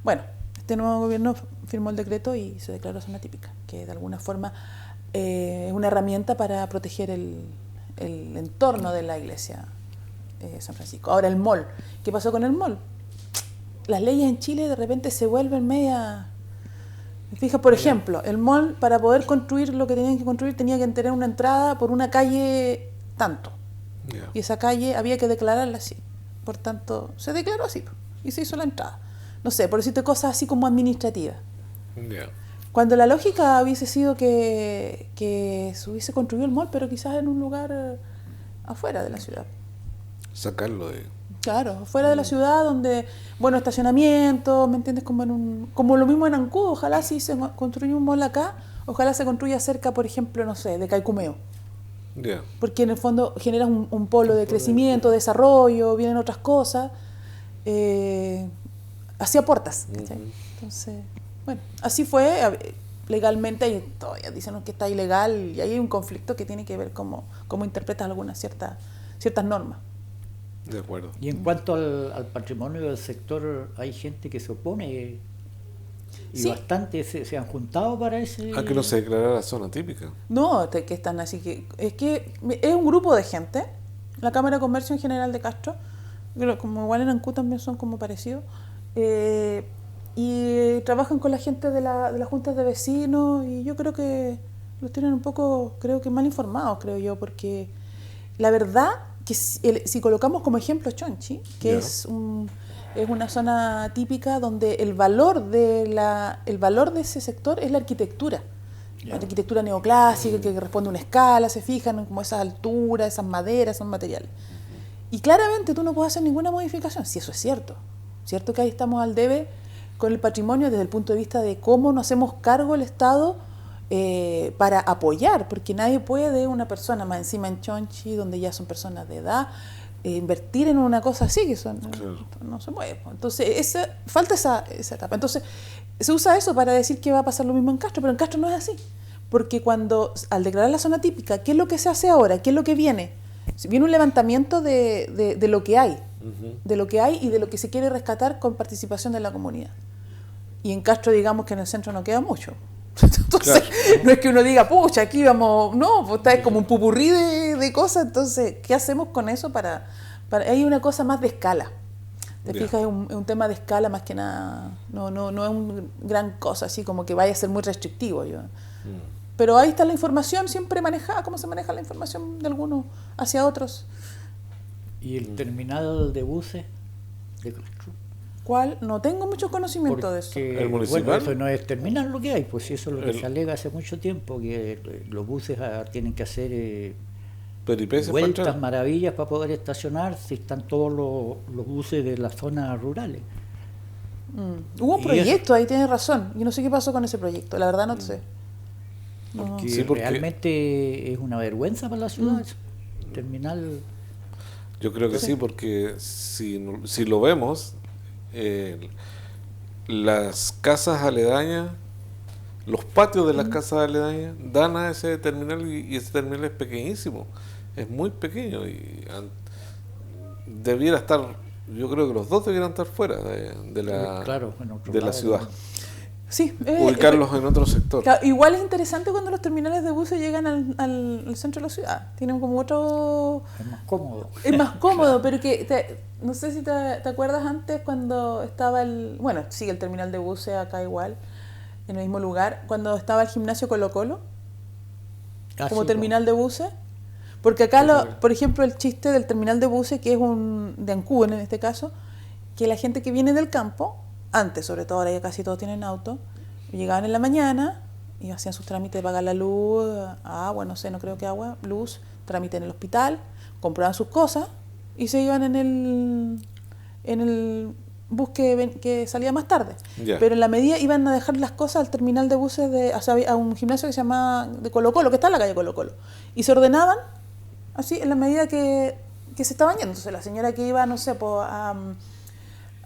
Bueno, este nuevo gobierno firmó el decreto y se declaró zona típica, que de alguna forma es una herramienta para proteger el entorno de la iglesia de San Francisco. Ahora el mall, ¿qué pasó con el mall? Las leyes en Chile de repente se vuelven media... Fija, por ejemplo, el mall, para poder construir lo que tenían que construir, tenía que tener una entrada por una calle tanto. Y esa calle había que declararla así. Por tanto, se declaró así y se hizo la entrada. No sé, por decirte cosas así como administrativas. Cuando la lógica hubiese sido que se hubiese construido el mall, pero quizás en un lugar afuera de la ciudad. Sacarlo de... Claro, fuera de la ciudad, donde, bueno, estacionamiento, ¿me entiendes? Como lo mismo en Ancud, ojalá si se construye un mall acá, ojalá se construya cerca, por ejemplo, no sé, de Caicumeo. Porque en el fondo generas un polo de crecimiento, de desarrollo, vienen otras cosas, así aportas, ¿cachai? Entonces, bueno, así fue, legalmente, y todavía dicen que está ilegal, y ahí hay un conflicto que tiene que ver cómo interpretas algunas ciertas normas. De acuerdo. Y en cuanto al patrimonio del sector, hay gente que se opone y bastante se han juntado para ese... ¿A que no se declarara la zona típica? No, que están así, es un grupo de gente, la Cámara de Comercio en General de Castro, como igual en Ancud también son como parecidos, y trabajan con la gente de las juntas de vecinos, y yo creo que los tienen un poco, creo que mal informados, creo yo, porque la verdad que si colocamos como ejemplo Chonchi, que es una zona típica donde el valor de ese sector es la arquitectura. La arquitectura neoclásica que responde a una escala, se fijan como esas alturas, esas maderas, esos materiales. Y claramente tú no puedes hacer ninguna modificación, si eso es cierto. Cierto que ahí estamos al debe con el patrimonio desde el punto de vista de cómo nos hacemos cargo el Estado para apoyar, porque nadie puede, una persona más encima en Chonchi, donde ya son personas de edad, invertir en una cosa así, que no se puede. Entonces, falta esa etapa. Entonces, se usa eso para decir que va a pasar lo mismo en Castro, pero en Castro no es así. Porque al declarar la zona típica, ¿qué es lo que se hace ahora? ¿Qué es lo que viene? Viene un levantamiento de lo que hay, de lo que hay y de lo que se quiere rescatar con participación de la comunidad. Y en Castro, digamos que en el centro no queda mucho. Entonces, no es que uno diga, pucha, aquí vamos, no, pues está como un pupurrí de cosas. Entonces, ¿qué hacemos con eso para hay una cosa más de escala? ¿Te fijas? Es un tema de escala más que nada, no es una gran cosa, así como que vaya a ser muy restrictivo. Pero ahí está la información siempre manejada, cómo se maneja la información de algunos hacia otros. ¿Y el terminal de buses de Castro? ¿Cuál? No tengo mucho conocimiento de eso. ¿El municipal? Bueno, eso no es terminal lo que hay, pues eso es lo que se alega hace mucho tiempo, que los buses tienen que hacer vueltas, maravillas para poder estacionar, si están todos los buses de las zonas rurales. Hubo un proyecto, ahí tienes razón, y no sé qué pasó con ese proyecto, la verdad no sé. Porque realmente es una vergüenza para la ciudad, terminal. Yo creo que sí, porque si lo vemos, las casas aledañas, los patios de las casas aledañas dan a ese terminal, y ese terminal es pequeñísimo, es muy pequeño, y debiera estar, yo creo que los dos debieran estar fuera de la ciudad. Sí, ubicarlos en otro sector. Claro, igual es interesante cuando los terminales de buses llegan al centro de la ciudad. Tienen como otro... Es más cómodo. Es más cómodo, pero que no sé si te acuerdas antes cuando estaba bueno, sigue el terminal de buses acá igual, en el mismo lugar, cuando estaba el gimnasio Colo-Colo, como terminal de buses. Porque acá, por ejemplo, el chiste del terminal de buses, que es de Ancud en este caso, que la gente que viene del campo, antes sobre todo, ahora ya casi todos tienen auto, llegaban en la mañana y hacían sus trámites de pagar la luz, agua, no sé, no creo que agua, luz, trámite en el hospital, compraban sus cosas y se iban en el bus que salía más tarde. Pero en la medida iban a dejar las cosas al terminal de buses, a un gimnasio que se llama de Colo-Colo, que está en la calle Colo-Colo, y se ordenaban así en la medida que se estaban yendo. Entonces la señora que iba, no sé,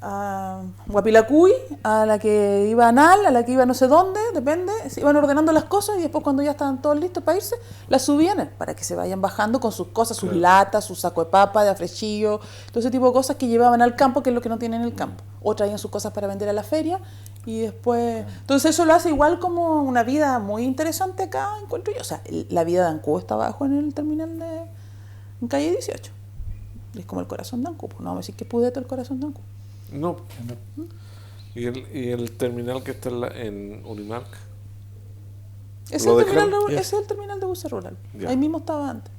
a Guapilacuy, a la que iba a Anal, a la que iba no sé dónde, depende, se iban ordenando las cosas y después cuando ya estaban todos listos para irse, las subían para que se vayan bajando con sus cosas, sus latas, su saco de papa, de afrechillo, todo ese tipo de cosas que llevaban al campo, que es lo que no tienen en el campo, o traían sus cosas para vender a la feria y después... Entonces eso lo hace igual como una vida muy interesante acá, encuentro yo. O sea, la vida de Ancud está abajo en el terminal en calle 18. Es como el corazón de Ancud, no vamos a decir que pude el corazón de Ancud. No. ¿Y el terminal que está en Unimark? Ese es el terminal de buses rural. Ya. Ahí mismo estaba antes.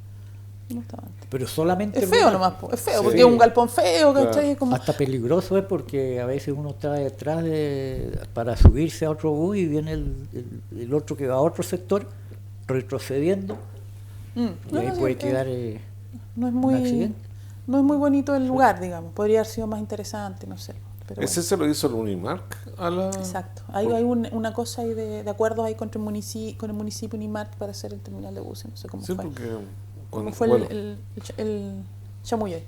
Pero solamente... Es feo nomás, es feo, porque es un galpón feo, ¿cachai? Como... Hasta peligroso es porque a veces uno está detrás para subirse a otro bus y viene el otro que va a otro sector retrocediendo y ahí puede quedar no es un accidente. No es muy bonito el lugar, digamos. Podría haber sido más interesante, no sé. Pero ¿Ese se lo hizo el Unimark? Exacto. Hay una cosa ahí de acuerdos ahí con el municipio Unimark para hacer el terminal de buses. No sé cómo fue. Porque ¿Cómo fue el chamullo?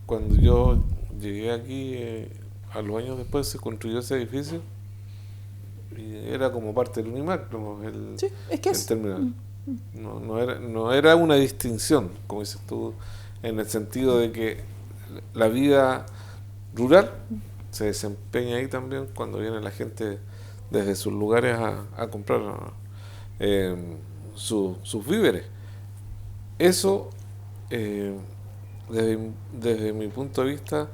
Cuando yo llegué aquí, a los años después se construyó ese edificio y era como parte del Unimark, ¿no? El terminal. No era una distinción, como dices tú, en el sentido de que la vida rural se desempeña ahí también cuando viene la gente desde sus lugares a comprar sus víveres. Eso desde mi punto de vista,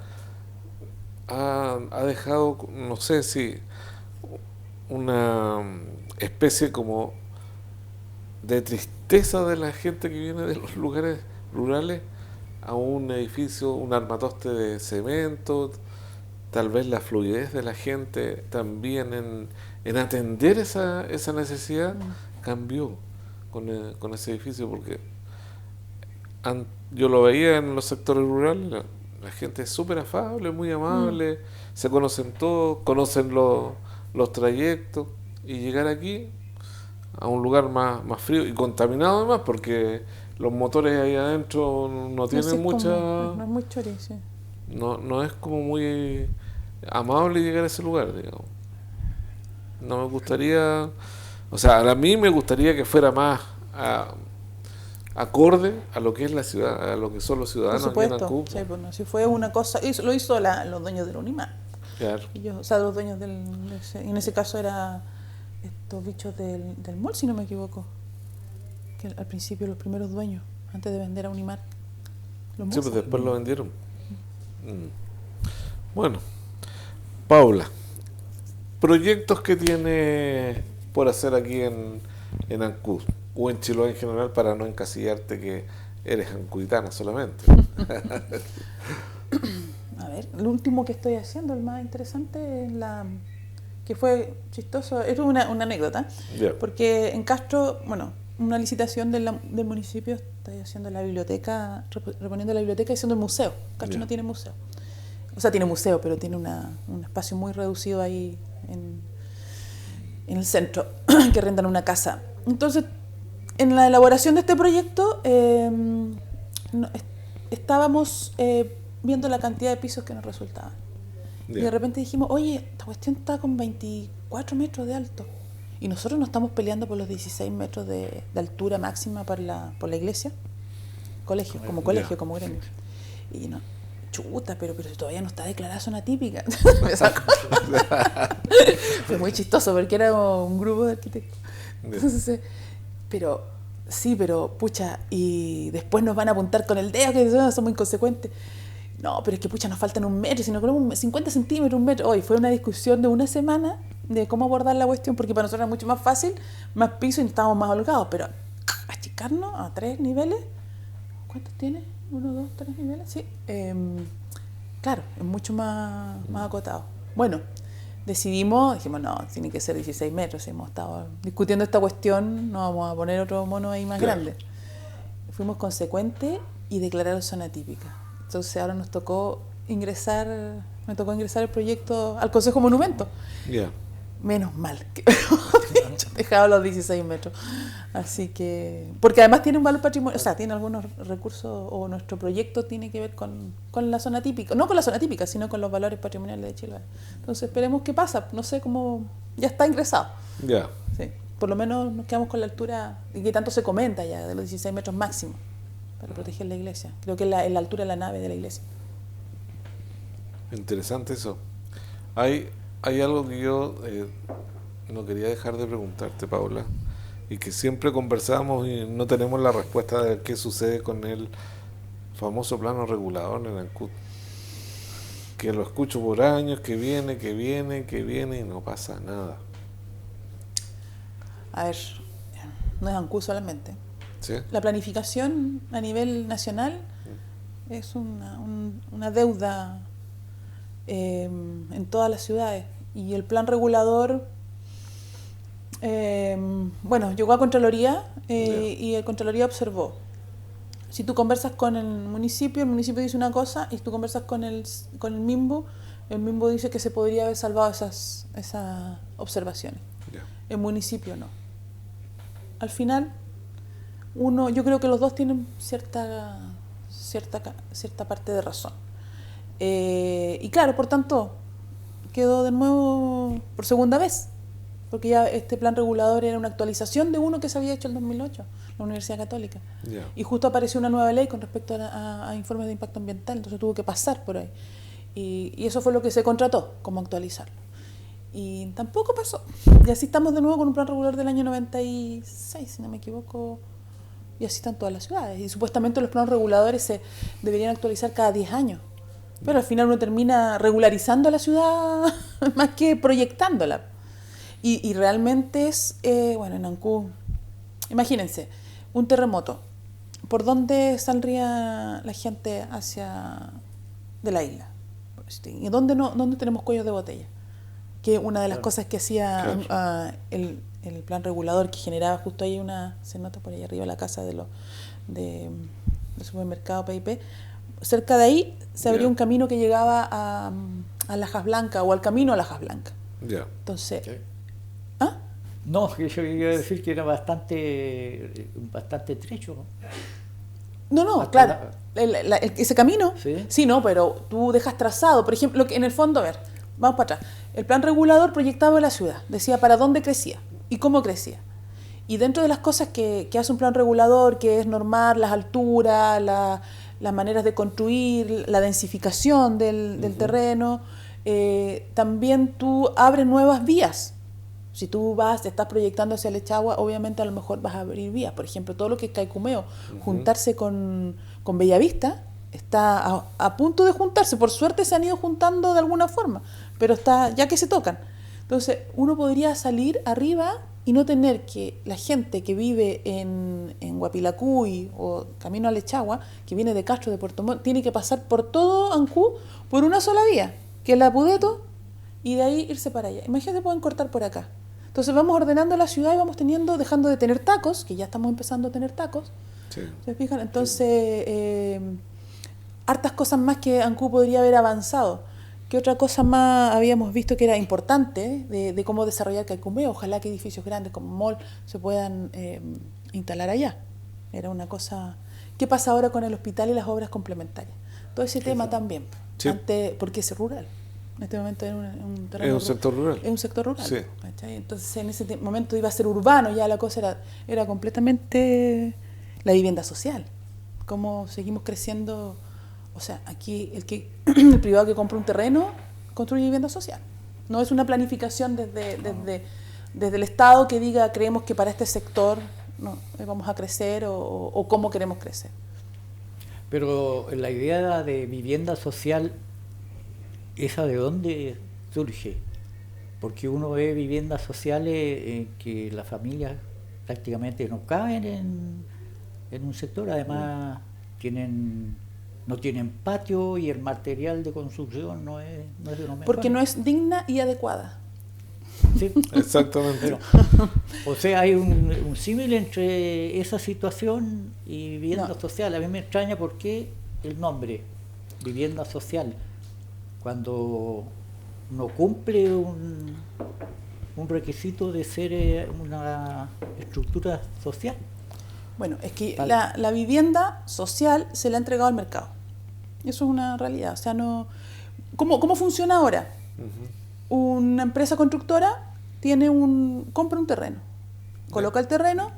ha dejado, no sé si, una especie como de tristeza de la gente que viene de los lugares rurales a un edificio, un armatoste de cemento, tal vez la fluidez de la gente también en atender esa necesidad cambió con ese edificio, porque yo lo veía en los sectores rurales, la gente es súper afable, muy amable, se conocen todos, conocen los trayectos, y llegar aquí a un lugar más frío y contaminado además, porque los motores ahí adentro no tienen mucha... no es muy chori, sí. No es como muy amable llegar a ese lugar, digamos. No me gustaría... O sea, a mí me gustaría que fuera más acorde a lo que es la ciudad, a lo que son los ciudadanos. Por supuesto, aquí en Ancud. sí, bueno, si fue una cosa... lo hizo los dueños del Unimar. Claro. Ellos, o sea, los dueños en ese caso era estos bichos del mall, si no me equivoco. Que al principio los primeros dueños, antes de vender a Unimar. Sí, pues después lo vendieron. Bueno, Paula, proyectos que tiene por hacer aquí en Ancud o en Chiloé en general, para no encasillarte que eres ancuditana solamente. A ver, el último que estoy haciendo, el más interesante, es que fue chistoso, es una anécdota, porque en Castro, bueno, una licitación del municipio, estoy haciendo la biblioteca, reponiendo la biblioteca y haciendo el museo. Castro no tiene museo. O sea, tiene museo, pero tiene un espacio muy reducido ahí en el centro, que rentan una casa. Entonces, en la elaboración de este proyecto, estábamos viendo la cantidad de pisos que nos resultaban. Y de repente dijimos, oye, esta cuestión está con 24 metros de alto. Y nosotros nos estamos peleando por los 16 metros de altura máxima por la iglesia. Colegio, como gremio. Y no, chuta, pero todavía no está declarada zona típica. Fue muy chistoso porque era un grupo de arquitectos. Entonces, pero pucha, y después nos van a apuntar con el dedo, que somos inconsecuentes. No, pero es que pucha, nos faltan 1 metro, si no queremos 50 centímetros, 1 metro. Hoy fue una discusión de una semana de cómo abordar la cuestión, porque para nosotros era mucho más fácil, más piso y estábamos más holgados, pero achicarnos a 3 niveles, ¿cuántos tiene? 1, 2, 3 niveles, sí. Claro, es mucho más acotado. Bueno, dijimos, no, tiene que ser 16 metros, hemos estado discutiendo esta cuestión, no vamos a poner otro mono ahí más grande. Fuimos consecuentes y declararon zona típica. Entonces ahora me tocó ingresar el proyecto al Consejo Monumento. Menos mal que dejaba los 16 metros. Así que, porque además tiene un valor patrimonial, o sea, tiene algunos recursos, o nuestro proyecto tiene que ver con la zona típica, no con la zona típica, sino con los valores patrimoniales de Chile. Entonces esperemos qué pasa, no sé cómo, ya está ingresado. Sí, por lo menos nos quedamos con la altura, y que tanto se comenta ya, de los 16 metros máximo, para proteger la iglesia. Creo que es la altura de la nave de la iglesia. Interesante eso. Hay algo que yo no quería dejar de preguntarte, Paula, y que siempre conversamos y no tenemos la respuesta de qué sucede con el famoso plano regulador en Ancud. Que lo escucho por años, que viene y no pasa nada. A ver, no es Ancud solamente. ¿Sí? La planificación a nivel nacional es una deuda en todas las ciudades, y el plan regulador llegó a Contraloría y el Contraloría observó. Si tú conversas con el municipio dice una cosa, y tú conversas con el MIMBU dice que se podría haber salvado esas observaciones. El municipio no. Al final, yo creo que los dos tienen cierta parte de razón. Y claro, por tanto, quedó de nuevo por segunda vez, porque ya este plan regulador era una actualización de uno que se había hecho en 2008, la Universidad Católica. Y justo apareció una nueva ley con respecto a informes de impacto ambiental, entonces tuvo que pasar por ahí. Y eso fue lo que se contrató, como actualizarlo. Y tampoco pasó. Y así estamos de nuevo con un plan regulador del año 96, si no me equivoco, y así están todas las ciudades. Y supuestamente los planos reguladores se deberían actualizar cada 10 años. Pero al final uno termina regularizando la ciudad más que proyectándola. Y realmente es, en Ancud, imagínense, un terremoto. ¿Por dónde saldría la gente de la isla? ¿Y dónde tenemos cuellos de botella? Que una de las cosas que hacía el plan regulador, que generaba justo ahí se nota por ahí arriba la casa del supermercado P&P, cerca de ahí se abría un camino que llegaba a Lajas Blancas o al camino a Lajas Blancas. Entonces... ¿Ah? No, yo iba a decir que era bastante estrecho. No, claro. Ese camino, sí, no, pero tú dejas trazado, por ejemplo, en el fondo, a ver, vamos para atrás. El plan regulador proyectaba la ciudad, decía para dónde crecía y cómo crecía. Y dentro de las cosas que hace un plan regulador, que es normar las alturas, las maneras de construir, la densificación del terreno, también tú abres nuevas vías. Si tú te estás proyectando hacia Lechagua, obviamente a lo mejor vas a abrir vías. Por ejemplo, todo lo que es Caicumeo, juntarse con Bellavista, está a punto de juntarse. Por suerte se han ido juntando de alguna forma, pero está ya que se tocan. Entonces, uno podría salir arriba y no tener que la gente que vive en Guapilacuy o camino a Lechagua, que viene de Castro, de Puerto Montt, tiene que pasar por todo Ancud por una sola vía, que es la Pudeto, y de ahí irse para allá. Imagínate, pueden cortar por acá. Entonces vamos ordenando la ciudad y vamos dejando de tener tacos, que ya estamos empezando a tener tacos. Sí. ¿Se fijan? Entonces, hartas cosas más que Ancud podría haber avanzado. ¿Qué otra cosa más habíamos visto que era importante de cómo desarrollar Caicumeo? Ojalá que edificios grandes como mall se puedan instalar allá. Era una cosa... ¿Qué pasa ahora con el hospital y las obras complementarias? Todo ese tema también, porque es rural. En este momento es un terreno sector rural. Es un sector rural. Sí. Entonces en ese momento iba a ser urbano, ya la cosa era completamente la vivienda social. Cómo seguimos creciendo, o sea, aquí el privado que compra un terreno construye vivienda social. No es una planificación desde el Estado que diga creemos que para este sector vamos a crecer o cómo queremos crecer. Pero la idea de vivienda social, ¿esa de dónde surge? Porque uno ve viviendas sociales en que las familias prácticamente no caben en un sector, además no tienen patio y el material de construcción no es de lo mejor. Porque no es digna y adecuada. Sí, exactamente. Pero, o sea, hay un símil entre esa situación y vivienda social. A mí me extraña por qué el nombre, vivienda social, cuando no cumple un requisito de ser una estructura social. Bueno, es que la vivienda social se le ha entregado al mercado. Eso es una realidad. O sea, no. ¿Cómo funciona ahora? Una empresa constructora compra un terreno, coloca el terreno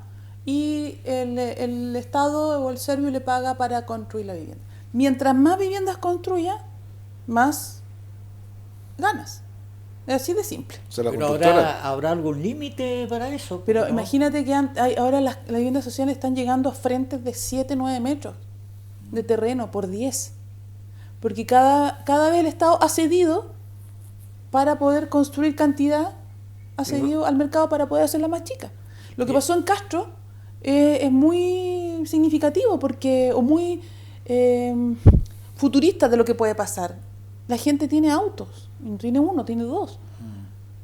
y el Estado o el Servio le paga para construir la vivienda. Mientras más viviendas construya, más ganas. Es así de simple. O sea, pero ¿habrá algún límite para eso? Pero no. Imagínate que ahora las viviendas sociales están llegando a frentes de 7, 9 metros de terreno por 10. Porque cada vez el Estado ha cedido para poder construir cantidad, ha cedido al mercado para poder hacerla más chica. Lo que pasó en Castro es muy significativo o muy futurista de lo que puede pasar. La gente tiene autos, no tiene uno, tiene dos.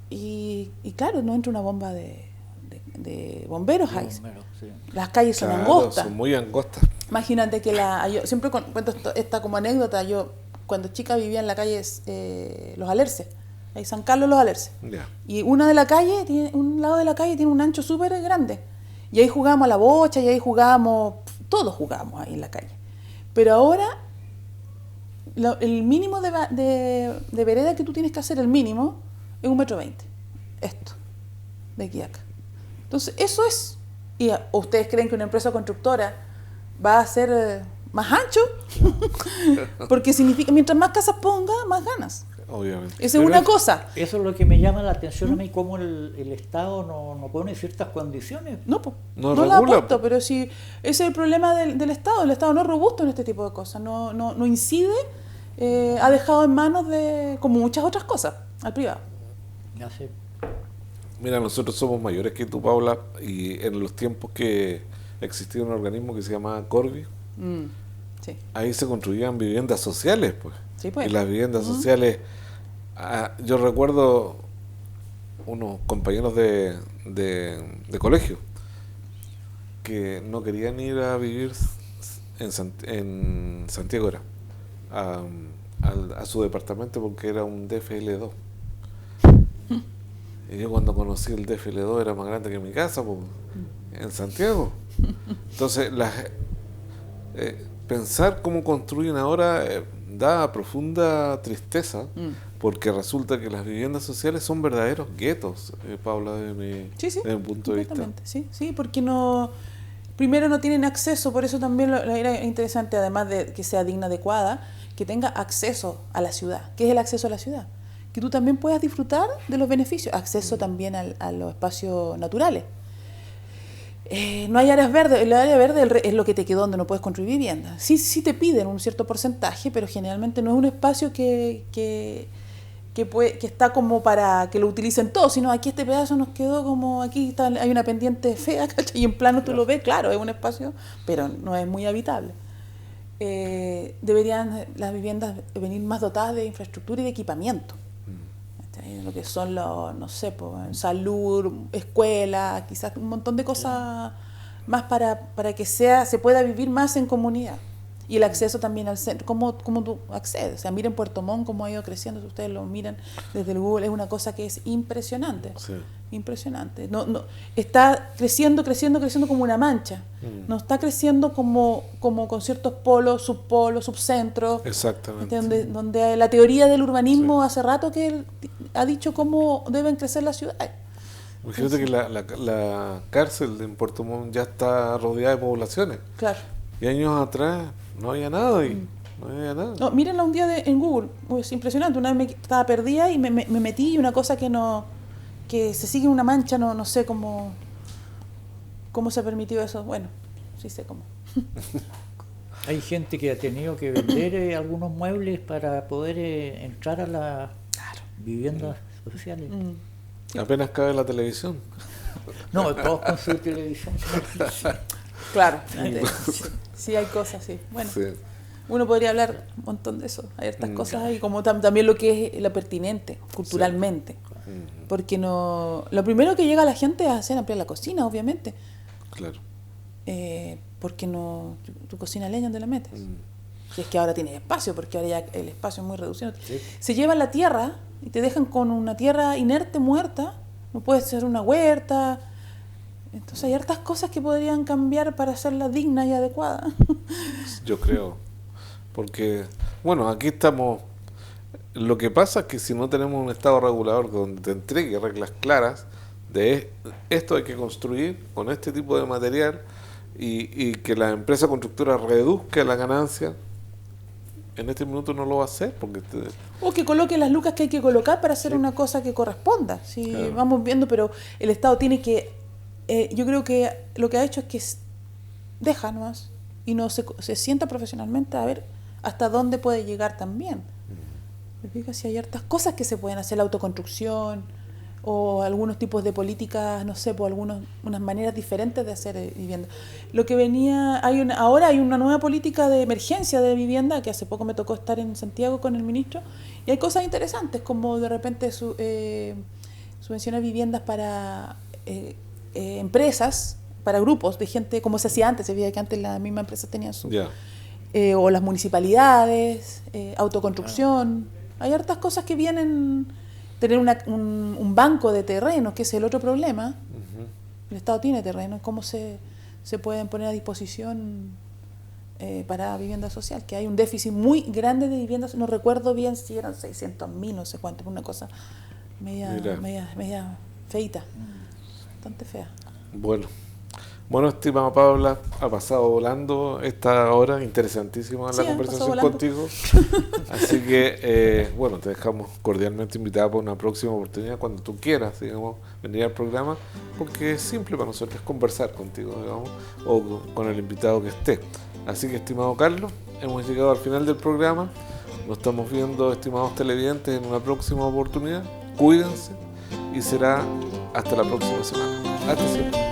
Y claro, no entra una bomba de bomberos ahí. Sí. Las calles son angostas. Son muy angostas. Imagínate que yo siempre cuento esta como anécdota. Yo cuando chica vivía en la calle Los Alerces, ahí San Carlos Los Alerces. Yeah. Y un lado de la calle tiene un ancho súper grande. Y ahí jugábamos a la bocha, y ahí todos jugábamos ahí en la calle. Pero ahora el mínimo de vereda que tú tienes que hacer, el mínimo, es 1,20 m. Esto, de aquí a acá. Entonces, eso es. ¿Y ustedes creen que una empresa constructora va a ser más ancho? Porque significa, mientras más casas ponga, más ganas. obviamente. Esa es una cosa. Eso es lo que me llama la atención a mí, cómo el Estado no pone ciertas condiciones. No, pues. No No la ha regula, puesto, pero sí, ese es el problema del Estado. El Estado no es robusto en este tipo de cosas, no incide, ha dejado en manos de, como muchas otras cosas, al privado. Ya sé. Mira, nosotros somos mayores que tú, Paula, y en los tiempos que existía un organismo que se llamaba Corby, Sí. ahí se construían viviendas sociales, pues. Sí, pues. Y las viviendas sociales, yo recuerdo unos compañeros de colegio que no querían ir a vivir en Santiago, era, a su departamento porque era un DFL2. Y yo cuando conocí el DFL2 era más grande que mi casa, pues, en Santiago. Entonces, pensar cómo construyen ahora da profunda tristeza, porque resulta que las viviendas sociales son verdaderos guetos, Paula, de mi punto de vista. Sí, porque primero no tienen acceso, por eso también era interesante, además de que sea digna, adecuada, que tenga acceso a la ciudad. ¿Qué es el acceso a la ciudad? Que tú también puedas disfrutar de los beneficios, acceso también a los espacios naturales. No hay áreas verdes, el área verde es lo que te quedó donde no puedes construir viviendas. Sí te piden un cierto porcentaje, pero generalmente no es un espacio que está como para que lo utilicen todos, sino aquí este pedazo nos quedó como, aquí hay una pendiente fea, ¿cachai? Y en plano tú lo ves, claro, es un espacio, pero no es muy habitable. Deberían las viviendas venir más dotadas de infraestructura y de equipamiento. Lo que son no sé, pues, salud, escuela, quizás un montón de cosas más para que se pueda vivir más en comunidad. Y el acceso también al centro, ¿cómo tú accedes? O sea, miren Puerto Montt, cómo ha ido creciendo, si ustedes lo miran desde el Google, es una cosa que es impresionante. Sí. Impresionante. No, está creciendo como una mancha. No está creciendo como con ciertos polos, subpolos, subcentros. Exactamente. Donde la teoría del urbanismo hace rato que ha dicho cómo deben crecer las ciudades. Fíjate que la cárcel en Puerto Montt ya está rodeada de poblaciones. Claro. Y años atrás no había nada ahí. No había nada. No, mírenla un día en Google. Es impresionante. Una vez estaba perdida y me metí y una cosa que se sigue una mancha, no sé cómo se permitió eso. Bueno, sí sé cómo. Hay gente que ha tenido que vender algunos muebles para poder entrar a las viviendas sociales. Sí. Apenas cabe la televisión. No, todos con su televisión. Claro, sí hay cosas, sí. Bueno, Sí. uno podría hablar un montón de eso. Hay estas cosas ahí, como también lo que es lo pertinente culturalmente. Sí. Porque lo primero que llega a la gente es hacer ampliar la cocina, obviamente. Claro. Porque tu cocina leña, ¿dónde la metes? Si es que ahora tienes espacio, porque ahora ya el espacio es muy reducido. Sí. Se llevan la tierra y te dejan con una tierra inerte, muerta. No puedes hacer una huerta. Entonces hay hartas cosas que podrían cambiar para hacerla digna y adecuada. Yo creo. Porque, bueno, aquí estamos. Lo que pasa es que si no tenemos un Estado regulador donde te entregue reglas claras de esto hay que construir con este tipo de material y que la empresa constructora reduzca la ganancia, en este minuto no lo va a hacer. O que coloque las lucas que hay que colocar para hacer una cosa que corresponda. Sí, claro. Vamos viendo, pero el Estado tiene que... yo creo que lo que ha hecho es que deja nomás y no se sienta profesionalmente a ver hasta dónde puede llegar también. Si hay hartas cosas que se pueden hacer, la autoconstrucción o algunos tipos de políticas, no sé, por unas maneras diferentes de hacer vivienda. Lo que venía, ahora hay una nueva política de emergencia de vivienda, que hace poco me tocó estar en Santiago con el ministro, y hay cosas interesantes, como de repente subvencionar viviendas para empresas, para grupos de gente, como se hacía antes, se veía que antes la misma empresa tenía su... Yeah. O las municipalidades, autoconstrucción. Hay hartas cosas que vienen, tener un banco de terrenos, que es el otro problema. El Estado tiene terrenos, ¿cómo se pueden poner a disposición para vivienda social? Que hay un déficit muy grande de viviendas, no recuerdo bien si eran 600.000, no sé cuánto, una cosa media feita, bastante fea. Bueno, Bueno, estimada Paula, ha pasado volando esta hora, interesantísima la conversación contigo. Así que, bueno, te dejamos cordialmente invitada por una próxima oportunidad, cuando tú quieras, digamos, venir al programa, porque es simple para nosotros conversar contigo, digamos, o con el invitado que esté. Así que, estimado Carlos, hemos llegado al final del programa. Nos estamos viendo, estimados televidentes, en una próxima oportunidad. Cuídense y será hasta la próxima semana. Hasta siempre.